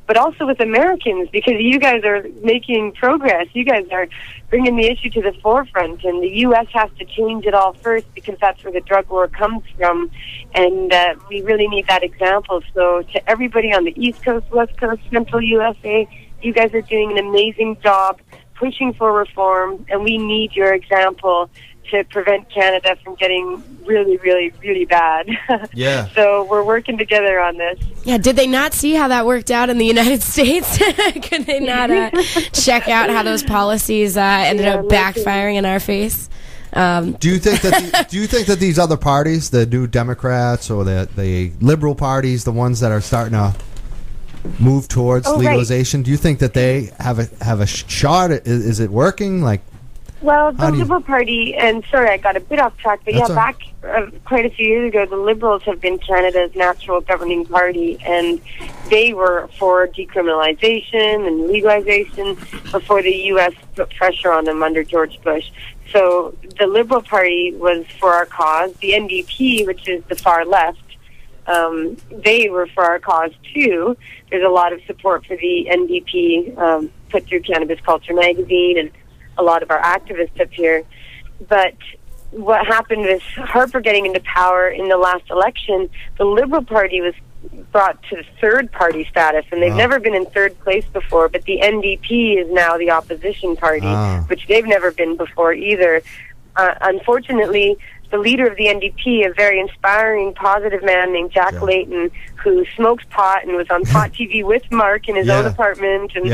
but also with Americans, because you guys are making progress. You guys are bringing the issue to the forefront, and the U.S. has to change it all first, because that's where the drug war comes from, and we really need that example. So to everybody on the East Coast, West Coast, Central USA, you guys are doing an amazing job pushing for reform, and we need your example to prevent Canada from getting really, really, really bad. Yeah. So we're working together on this. Yeah, did they not see how that worked out in the United States? Could they not check out how those policies ended up backfiring in our face? Do you think that these other parties, the New Democrats or the liberal parties, the ones that are starting to move towards legalization, do you think that they have a shot? Is it working? Like, well, the Liberal Party, and sorry, I got a bit off track, but back quite a few years ago, the Liberals have been Canada's natural governing party, and they were for decriminalization and legalization before the U.S. put pressure on them under George Bush. So the Liberal Party was for our cause. The NDP, which is the far left, they were for our cause too. There's a lot of support for the NDP put through Cannabis Culture magazine and a lot of our activists up here. But what happened with Harper getting into power in the last election, the Liberal Party was brought to third party status, and they've never been in third place before, but the NDP is now the opposition party, which they've never been before either. Unfortunately, the leader of the NDP, a very inspiring, positive man named Jack Layton, who smokes pot and was on Pot TV with Mark in his own apartment, and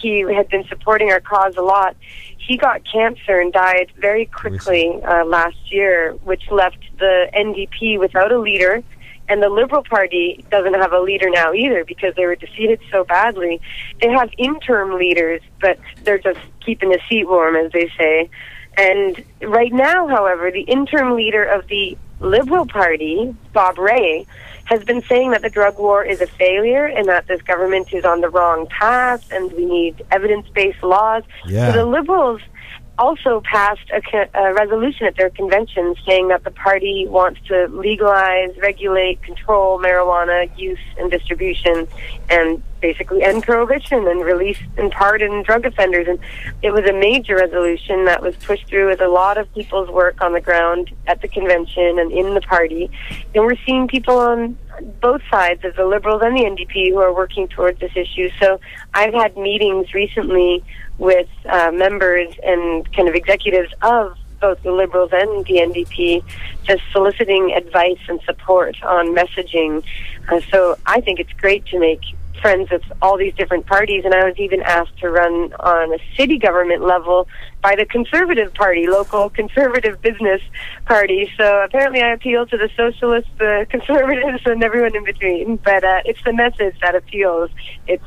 he had been supporting our cause a lot. He got cancer and died very quickly last year, which left the NDP without a leader, and the Liberal Party doesn't have a leader now either, because they were defeated so badly. They have interim leaders, but they're just keeping the seat warm, as they say. And right now, however, the interim leader of the Liberal Party, Bob Rae, has been saying that the drug war is a failure and that this government is on the wrong path and we need evidence-based laws. So the Liberals also passed a resolution at their convention saying that the party wants to legalize, regulate, control marijuana use and distribution, and basically end prohibition and release and pardon drug offenders. And it was a major resolution that was pushed through with a lot of people's work on the ground at the convention and in the party. And we're seeing people on both sides of the Liberals and the NDP who are working towards this issue. So I've had meetings recently with members and kind of executives of both the Liberals and the NDP, just soliciting advice and support on messaging. So I think it's great to make friends with all these different parties, and I was even asked to run on a city government level by the Conservative Party, local Conservative Business Party. So apparently I appeal to the socialists, the Conservatives, and everyone in between. But it's the message that appeals. It's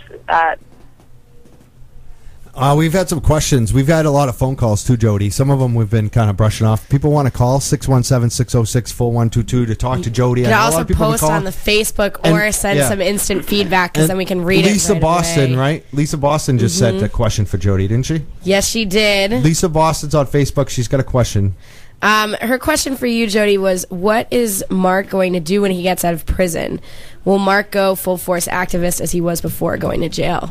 we've had some questions. We've had a lot of phone calls too, Jody. Some of them we've been kind of brushing off. People want to call 617-606-4122 to talk to Jody. You can also post on the Facebook or send some instant feedback, because then we can read Lisa it right Boston, away. right? Lisa Boston just sent a question for Jody, didn't she? Yes, she did. Lisa Boston's on Facebook. She's got a question. Her question for you, Jody, was what is Mark going to do when he gets out of prison? Will Mark go full-force activist as he was before going to jail?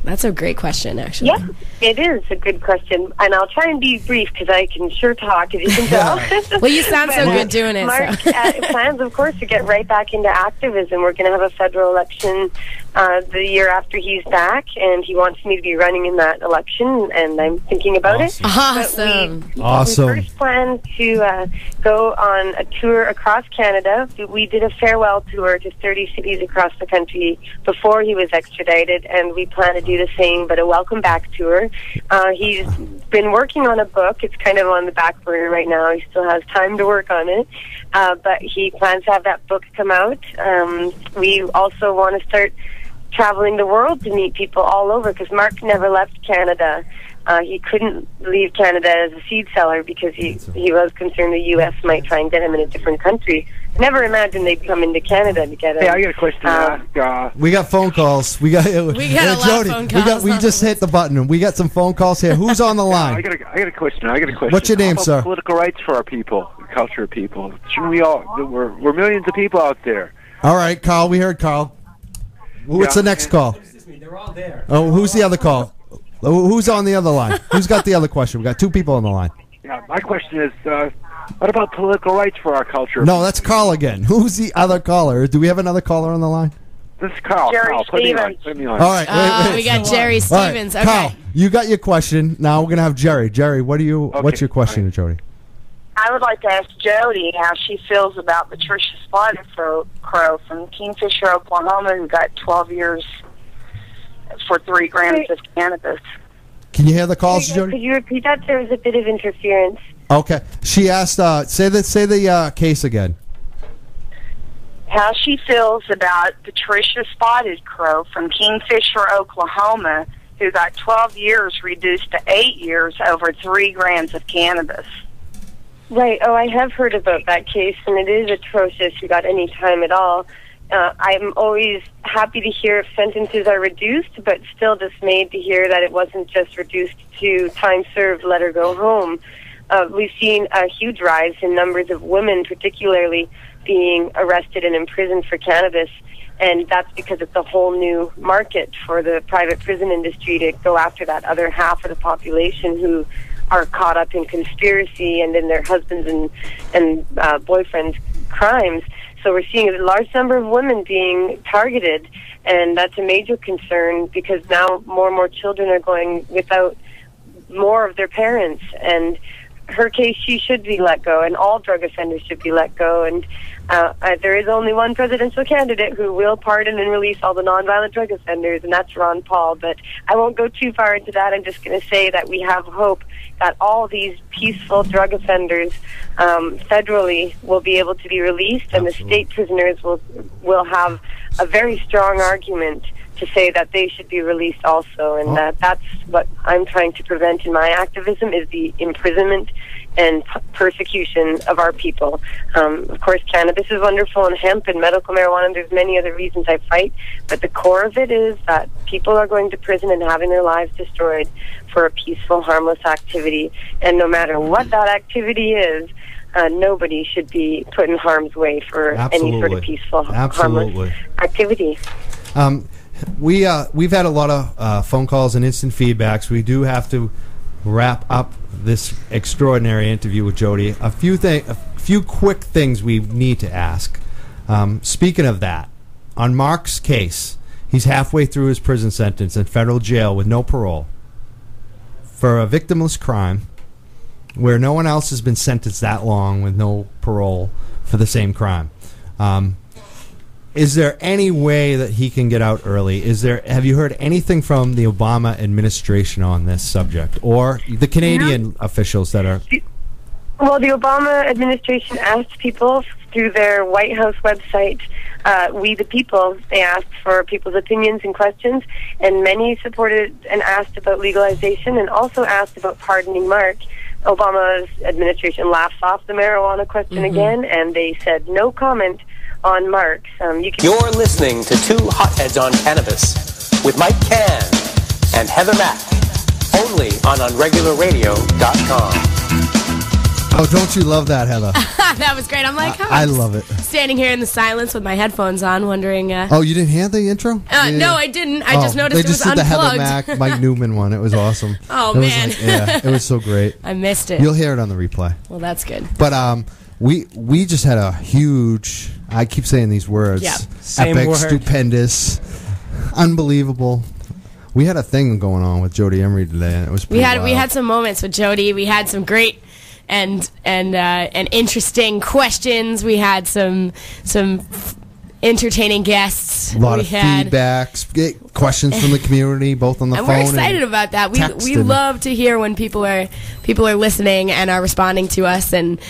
That's a great question, actually. Yes, it is a good question. And I'll try and be brief because I can sure talk, as you can tell. Well, you sound so good doing it. Mark plans, of course, to get right back into activism. We're going to have a federal election the year after he's back, and he wants me to be running in that election, and I'm thinking about it. Awesome. Awesome. We first planned to go on a tour across Canada. We did a farewell tour to 30 cities across the country before he was extradited, and we plan to do the same, but a welcome back tour. He's been working on a book. It's kind of on the back burner right now. He still has time to work on it, but he plans to have that book come out. We also want to start traveling the world to meet people all over, because Mark never left Canada. He couldn't leave Canada as a seed seller because he was concerned the U.S. might try and get him in a different country. Never imagined they'd come into Canada to get him. Hey, I got a question to ask. We got phone calls. We got a lot of phone calls. We just hit the button. We got some phone calls here. Who's on the line? I got a question. What's your name, How about sir? Political rights for our people, culture of people. Shouldn't we all? We're millions of people out there. All right, Carl. We heard Carl. What's the next call? They're all there. Oh, who's the other call? Who's on the other line? Who's got the other question? We got two people on the line. Yeah, my question is, what about political rights for our culture? No, that's Carl again. Who's the other caller? Do we have another caller on the line? This is Carl. Jerry Carl, put me on. Stevens. Put me on. All right, wait. We got Jerry All right, Stevens. Okay. Carl, you got your question. Now we're gonna have Jerry. Jerry, what's your question to Jody? I would like to ask Jody how she feels about Patricia Spotted Crow from Kingfisher, Oklahoma, who got 12 years for 3 grams of cannabis. Can you hear the calls, Jody? Could you repeat that? There was a bit of interference. Okay. She asked. Say the case again. How she feels about Patricia Spotted Crow from Kingfisher, Oklahoma, who got 12 years reduced to 8 years over 3 grams of cannabis. Right. Oh, I have heard about that case, and it is atrocious. You got any time at all. I'm always happy to hear if sentences are reduced, but still dismayed to hear that it wasn't just reduced to time served, let her go home. We've seen a huge rise in numbers of women, particularly, being arrested and imprisoned for cannabis, and that's because it's a whole new market for the private prison industry to go after that other half of the population who are caught up in conspiracy and in their husbands and boyfriends' crimes. So we're seeing a large number of women being targeted, and that's a major concern because now more and more children are going without more of their parents. And her case, she should be let go, and all drug offenders should be let go. And there is only one presidential candidate who will pardon and release all the nonviolent drug offenders, and that's Ron Paul. But I won't go too far into that. I'm just going to say that we have hope that all these peaceful drug offenders federally will be able to be released, and the state prisoners will have a very strong argument to say that they should be released also. And that's what I'm trying to prevent in my activism, is the imprisonment and persecution of our people. Of course, cannabis is wonderful, and hemp and medical marijuana, and there's many other reasons I fight, but the core of it is that people are going to prison and having their lives destroyed for a peaceful, harmless activity. And no matter what that activity is, nobody should be put in harm's way for any sort of peaceful, harmless activity. We've had a lot of phone calls and instant feedbacks. We do have to wrap up this extraordinary interview with Jody. A few quick things we need to ask. Speaking of that, on Mark's case, he's halfway through his prison sentence in federal jail with no parole for a victimless crime where no one else has been sentenced that long with no parole for the same crime. Is there any way that he can get out early? Have you heard anything from the Obama administration on this subject, or the Canadian officials that are? Well, the Obama administration asked people through their White House website, We the People, they asked for people's opinions and questions, and many supported and asked about legalization and also asked about pardoning Mark. Obama's administration laughs off the marijuana question again, and they said no comment on Mark's. You're listening to Two Hotheads on Cannabis with Mike Cann and Heather Mack, only on unregularradio.com. Oh, don't you love that, Heather? That was great. I'm like, I love it. Standing here in the silence with my headphones on, wondering. Oh, you didn't hear the intro? No, I didn't. I just noticed they just it was did unplugged. the Heather Mack, Mike Newman one. It was awesome. Oh, it man. Was it was so great. I missed it. You'll hear it on the replay. Well, that's good. But we just had a huge, I keep saying these words. Yeah. Epic, stupendous, unbelievable. We had a thing going on with Jody Emery today, and it was pretty wild. We had some moments with Jody. We had some great and interesting questions. We had some entertaining guests. A lot of feedbacks, questions from the community, both on the phone. We're excited about that. We love to hear when people are listening and are responding to us. And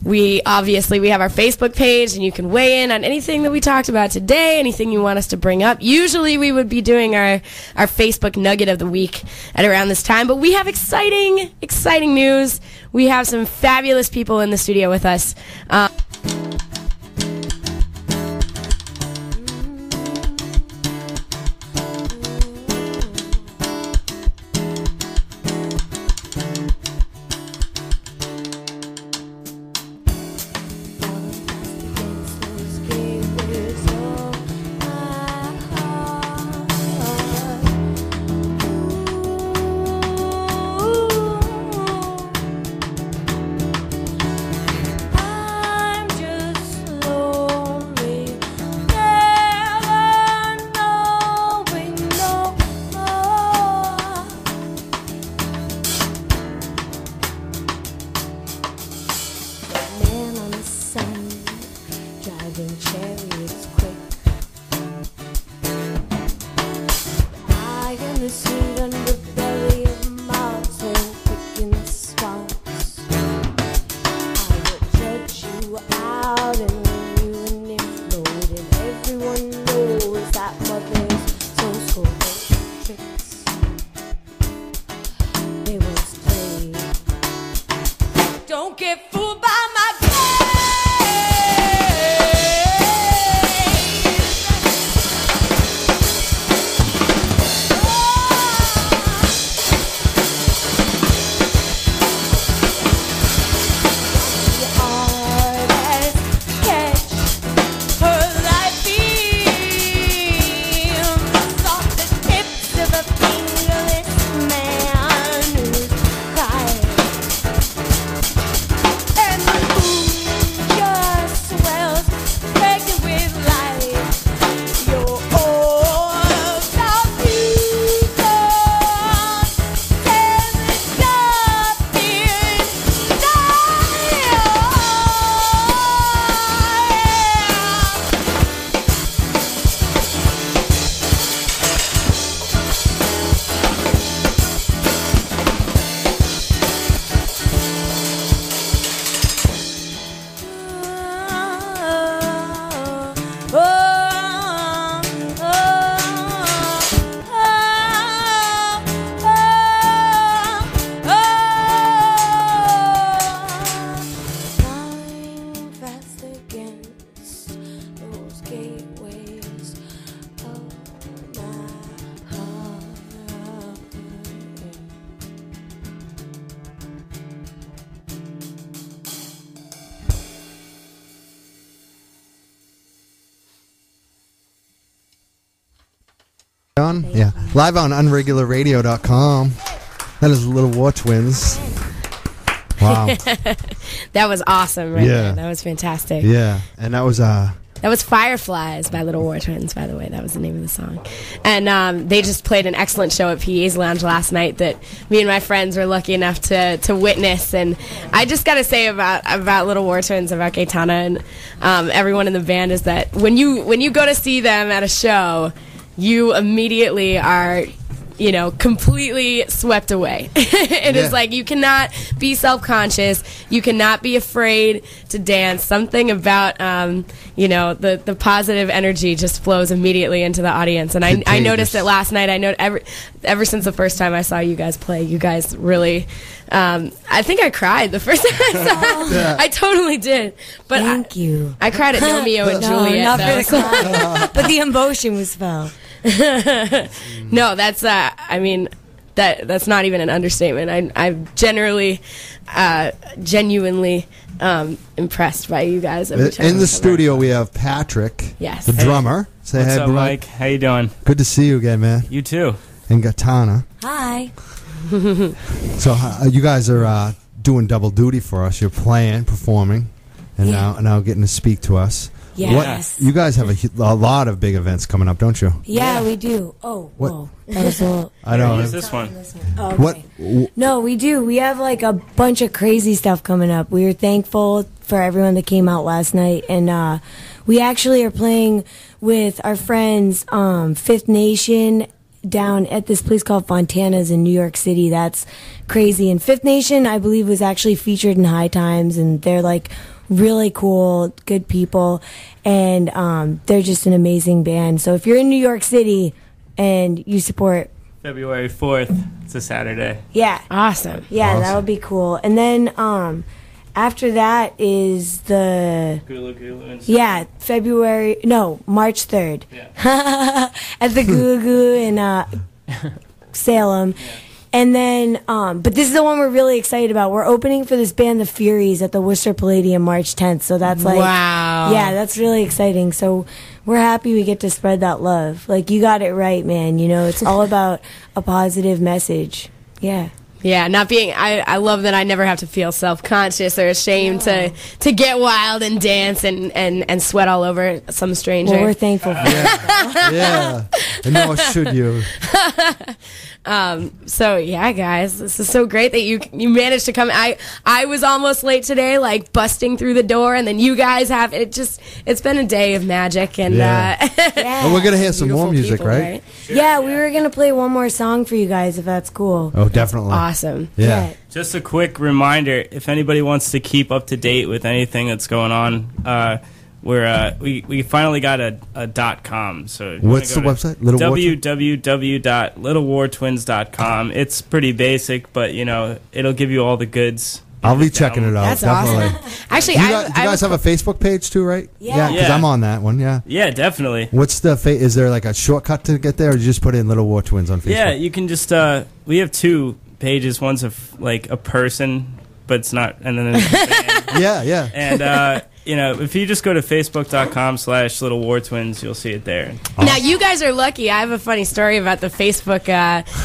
we have our Facebook page, and you can weigh in on anything that we talked about today, anything you want us to bring up. Usually we would be doing our Facebook nugget of the week at around this time, but we have exciting news. We have some fabulous people in the studio with us. Of on? Yeah. Live on unregularradio.com. That is Little War Twins. Wow. That was awesome right Yeah. there. That was fantastic. Yeah. And that was That was Fireflies by Little War Twins, by the way. That was the name of the song. And they just played an excellent show at PA's Lounge last night that me and my friends were lucky enough to witness. And I just got to say about Little War Twins, about Gaetana and everyone in the band, is that when you go to see them at a show, you immediately are, completely swept away. It is like you cannot be self-conscious. You cannot be afraid to dance. Something about, the positive energy just flows immediately into the audience. And I noticed it last night. I know ever since the first time I saw you guys play, you guys really, I think I cried the first time I saw it. Yeah. I totally did. But Thank you. I cried at Romeo and No, Juliet. not for though, the so- cry. But the emotion was felt. No, that's that's not even an understatement. I'm genuinely impressed by you guys every time. in the studio. We have Patrick, Yes. the Hey. drummer. Say What's hi, up, bro. Mike? How you doing? Good to see you again, man. You too. And Gaetana. Hi. So you guys are doing double duty for us. You're playing, performing, and now getting to speak to us. Yes. You guys have a lot of big events coming up, don't you? Yeah, we do. Oh, What? whoa. That was a little... I know. Who's this one? Oh, okay. What? No, we do. We have like a bunch of crazy stuff coming up. We were thankful for everyone that came out last night, and we actually are playing with our friends Fifth Nation down at this place called Fontana's in New York City. That's crazy. And Fifth Nation, I believe, was actually featured in High Times, and they're like really cool, good people, and they're just an amazing band. So if you're in New York City and you support, February 4th. It's a Saturday. yeah, Awesome. yeah, that would be cool. And then after that is the Gulu Gulu and yeah, March 3rd. Yeah. At the Goo Goo in Salem. And then, but this is the one we're really excited about. We're opening for this band, The Furies, at the Worcester Palladium March 10th. So that's like, Wow. yeah, that's really exciting. So we're happy we get to spread that love. Like, you got it right, man. It's all about a positive message. Yeah. Yeah, not being. I love that I never have to feel self-conscious or ashamed to get wild and dance and sweat all over some stranger. Well, we're thankful for that. Yeah. And nor should you. So yeah, guys, this is so great that you managed to come. I was almost late today, like busting through the door, and then you guys have it. It's been a day of magic, and And we're gonna hear some more music, people, right? Yeah, we were going to play one more song for you guys, if that's cool. Oh, definitely. Awesome. Yeah. Just a quick reminder, if anybody wants to keep up to date with anything that's going on, we finally got a .com. So if you What's wanna the go to website? www.littlewartwins.com. It's pretty basic, but it'll give you all the goods. I'll be checking it out. That's definitely. awesome. Actually, Do you I guys have a Facebook page too, right? Yeah. because I'm on that one. Yeah. Yeah, definitely. What's the is there like a shortcut to get there, or you just put in Little War Twins on Facebook? Yeah, you can just we have two pages. One's like a person, but it's not, and then there's a band. yeah. And if you just go to facebook.com/Little War Twins, you'll see it there. Now, you guys are lucky. I have a funny story about the Facebook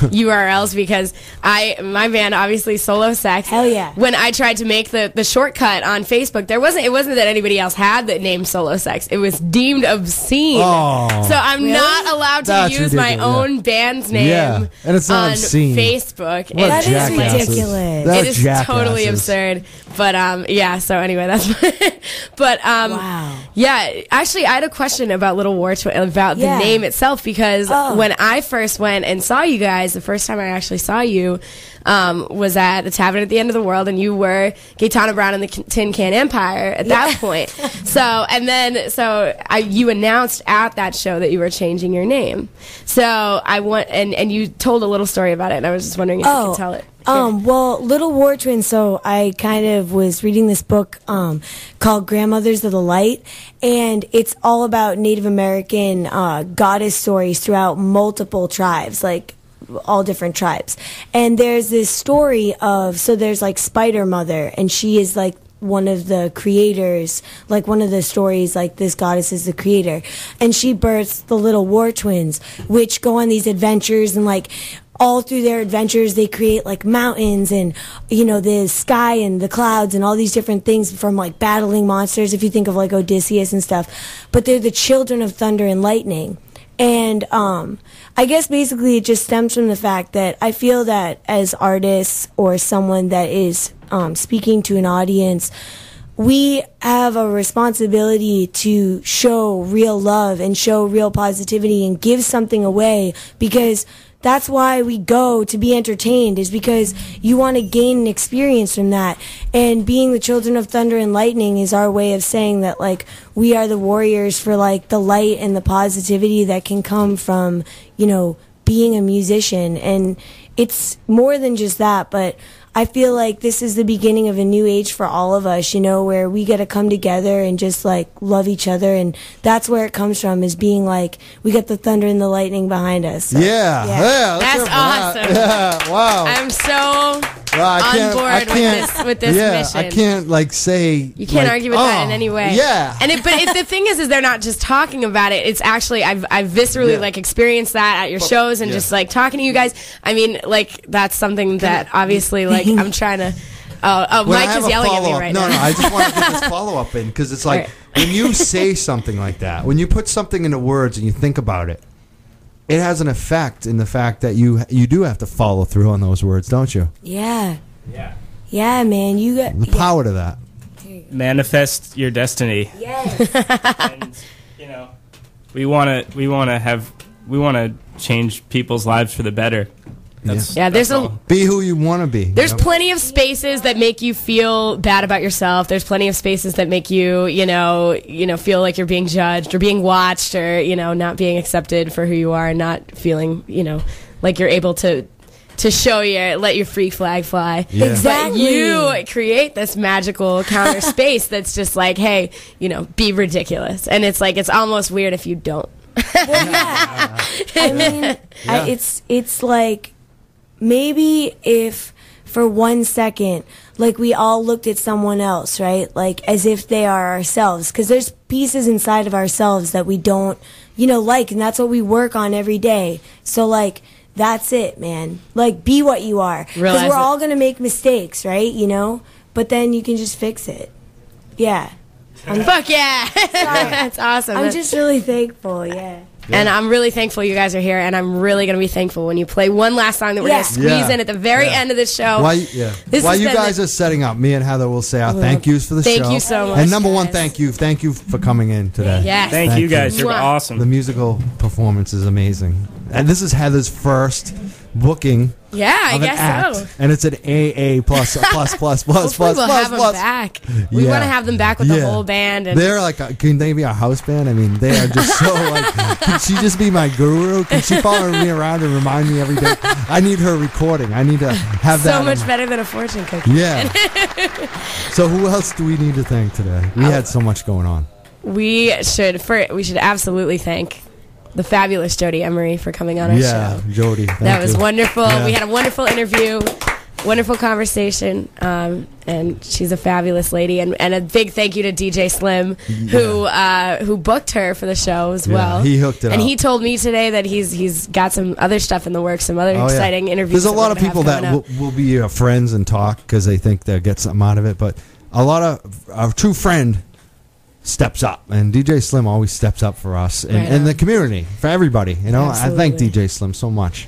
URLs because my band, obviously Solo Sex. Hell yeah. When I tried to make the shortcut on Facebook, it wasn't that anybody else had the name Solo Sex. It was deemed obscene. Oh. So I'm not allowed to That's use my ridiculous, own band's name Yeah, and it's not on obscene. Facebook. What That is jackasses. ridiculous. That It is jackasses. totally absurd. But yeah, so anyway, that's but Wow. yeah, actually I had a question about Little War about the Yeah. name itself because Oh. when I first went and saw you guys, the first time I actually saw you was at the Tavern at the End of the World, and you were Gaetana Brown in the Tin Can Empire at that point. So you announced at that show that you were changing your name. So I want and you told a little story about it, and I was just wondering if you could tell it. Well, Little War Twins, so I kind of was reading this book called Grandmothers of the Light, and it's all about Native American goddess stories throughout multiple tribes, like all different tribes. And there's this story of, so there's like Spider Mother, and she is like one of the creators, like one of the stories, like this goddess is the creator, and she births the little war twins, which go on these adventures, and like all through their adventures they create like mountains and, you know, the sky and the clouds and all these different things from like battling monsters, if you think of like Odysseus and stuff. But they're the children of thunder and lightning. And I guess basically it just stems from the fact that I feel that as artists or someone that is speaking to an audience, we have a responsibility to show real love and show real positivity and give something away, because that's why we go to be entertained, is because you want to gain an experience from that. And being the children of thunder and lightning is our way of saying that, like, we are the warriors for, like, the light and the positivity that can come from, you know, being a musician. And it's more than just that, but I feel like this is the beginning of a new age for all of us, you know, where we get to come together and just, like, love each other. And that's where it comes from, is being like, we got the thunder and the lightning behind us. So, yeah. That's awesome. Yeah, wow. I'm so on board with this mission. I can't, like, say... You can't argue with that in any way. Yeah. And the thing is they're not just talking about it. It's actually, I've viscerally, like, experienced that at your shows and just, like, talking to you guys. I mean, like, that's something that obviously, like, I'm trying to... Mike is yelling at me right now. No, I just want to get this follow-up in, because it's like, when you say something like that, when you put something into words and you think about it, it has an effect in the fact that you do have to follow through on those words, don't you? Yeah. Yeah, man. You got the power to that. Manifest your destiny. Yes. And, you know, we want to change people's lives for the better. Be who you want to be. There's plenty of spaces that make you feel bad about yourself. There's plenty of spaces that make you, you know, feel like you're being judged or being watched, or, you know, not being accepted for who you are and not feeling, you know, like you're able to let your free flag fly. Yeah. Exactly. But you create this magical counter space that's just like, hey, you know, be ridiculous. And it's like, it's almost weird if you don't. I mean, it's like, maybe if for 1 second, like, we all looked at someone else, right? Like, as if they are ourselves. Because there's pieces inside of ourselves that we don't, you know, like, and that's what we work on every day. So, like, that's it, man. Like, be what you are. Because we're all going to make mistakes, right? You know? But then you can just fix it. Yeah. Fuck yeah. That's awesome. I'm just really thankful, yeah. And I'm really thankful you guys are here, and I'm really going to be thankful when you play one last song that we're going to squeeze in at the very end of the show. While you guys are setting up, me and Heather will say our thank yous for the show. Thank you so much. And number one, thank you for coming in today. Yes. Thank you guys. You're awesome. The musical performance is amazing. And this is Heather's first booking. Yeah, I of an guess act, so. And it's an AA plus. Hopefully we'll have them back. We want to have them back with the whole band. And they're like, can they be a house band? I mean, they are just so like, can she just be my guru? Can she follow me around and remind me every day? I need her recording. I need to have that. So much better than a fortune cookie. Yeah. So who else do we need to thank today? We had so much going on. We should absolutely thank the fabulous Jody Emery for coming on our show. Yeah, Jody. That was wonderful. Yeah. We had a wonderful interview, wonderful conversation, and she's a fabulous lady. And a big thank you to DJ Slim, who booked her for the show as well. He hooked it up. And he told me today that he's got some other stuff in the works, some other exciting interviews. There's a lot of people that will be friends and talk because they think they'll get something out of it. But a lot of a true friend steps up, and DJ Slim always steps up for us and the community, for everybody. You know, Absolutely. I thank DJ Slim so much.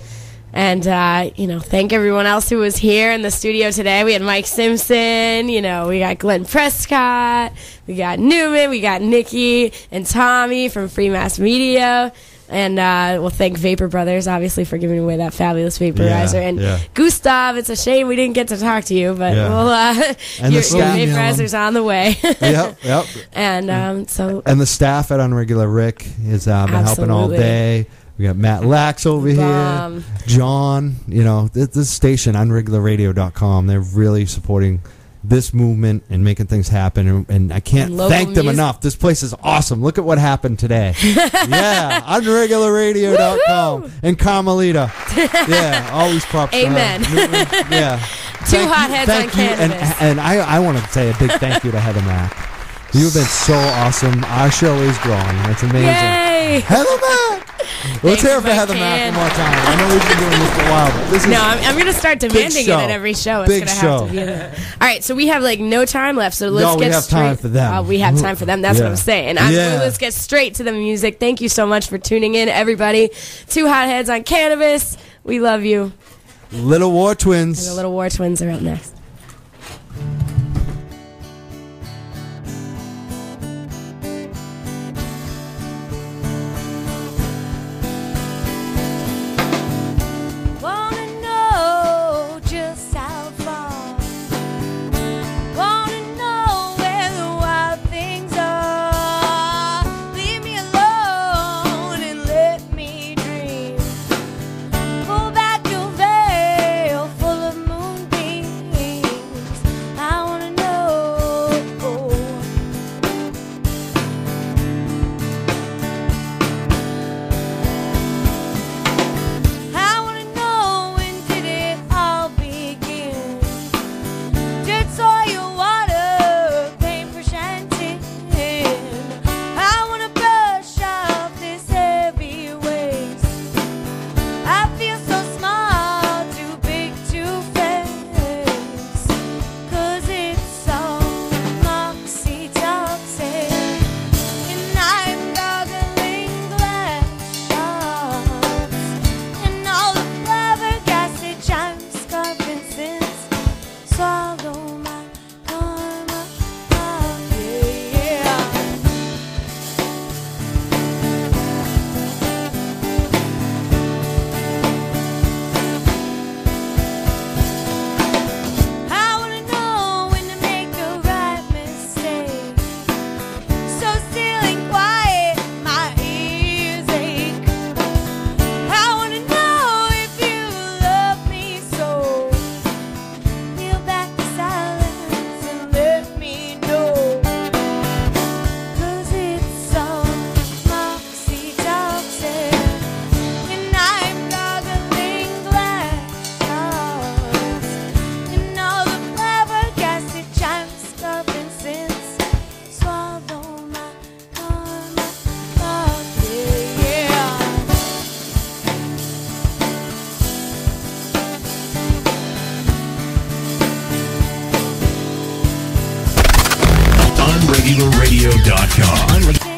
And, thank everyone else who was here in the studio today. We had Mike Simpson, we got Glenn Prescott, we got Newman, we got Nikki and Tommy from Free Mass Media. And we'll thank Vapor Brothers, obviously, for giving away that fabulous vaporizer. Gustav, it's a shame we didn't get to talk to you, but your vaporizer's on the way. Yep. And and the staff at Unregular Rick has been helping all day. We got Matt Lax over here, John. This station, unregularradio.com, they're really supporting this movement and making things happen, and I can't thank them enough. This place is awesome. Look at what happened today. Yeah, unregularradio.com and Carmelita. Yeah, always props. Amen. Yeah. Hotheads on Cannabis. And I want to say a big thank you to Heather Mack. You've been so awesome. Our show is growing. That's amazing. Yay! Heather Mack! Let's hear it for Heather Mack one more time. I know we've been doing this for a while, but this is I'm going to start demanding it at every show. It's Big going to show. have to be there. All right, so we have like no time left, so let's we get have straight. time for them. We have time for them. That's what I'm saying. Yeah. Let's get straight to the music. Thank you so much for tuning in, everybody. Two Hotheads on Cannabis. We love you. Little War Twins. And the Little War Twins are up next. Wanna know just how far? Wanna know where the wild things are? Leave me alone and let me dream. Pull back your veil full of moonbeams. I wanna know. I wanna know, when did it all begin? Dirt, soil, water, paintbrush and tin. I wanna brush off this heavy waste. I feel so small, too big to face. 'Cause it's all moxie-toxic. And I'm goggling glass shards. And all the flabbergasted chimes scarfing since swallow my karma up, yeah. I wanna know when to make the right mistake. So still and quiet, my ears ache. I wanna know if you love me so. Peel back the silence and let me know. 'Cause it's all moxie-toxic. And I'm goggling glass shards. And all the flabbergasted chimes scarfing since swallow my karma up, yeah. OnRegularRadio.com.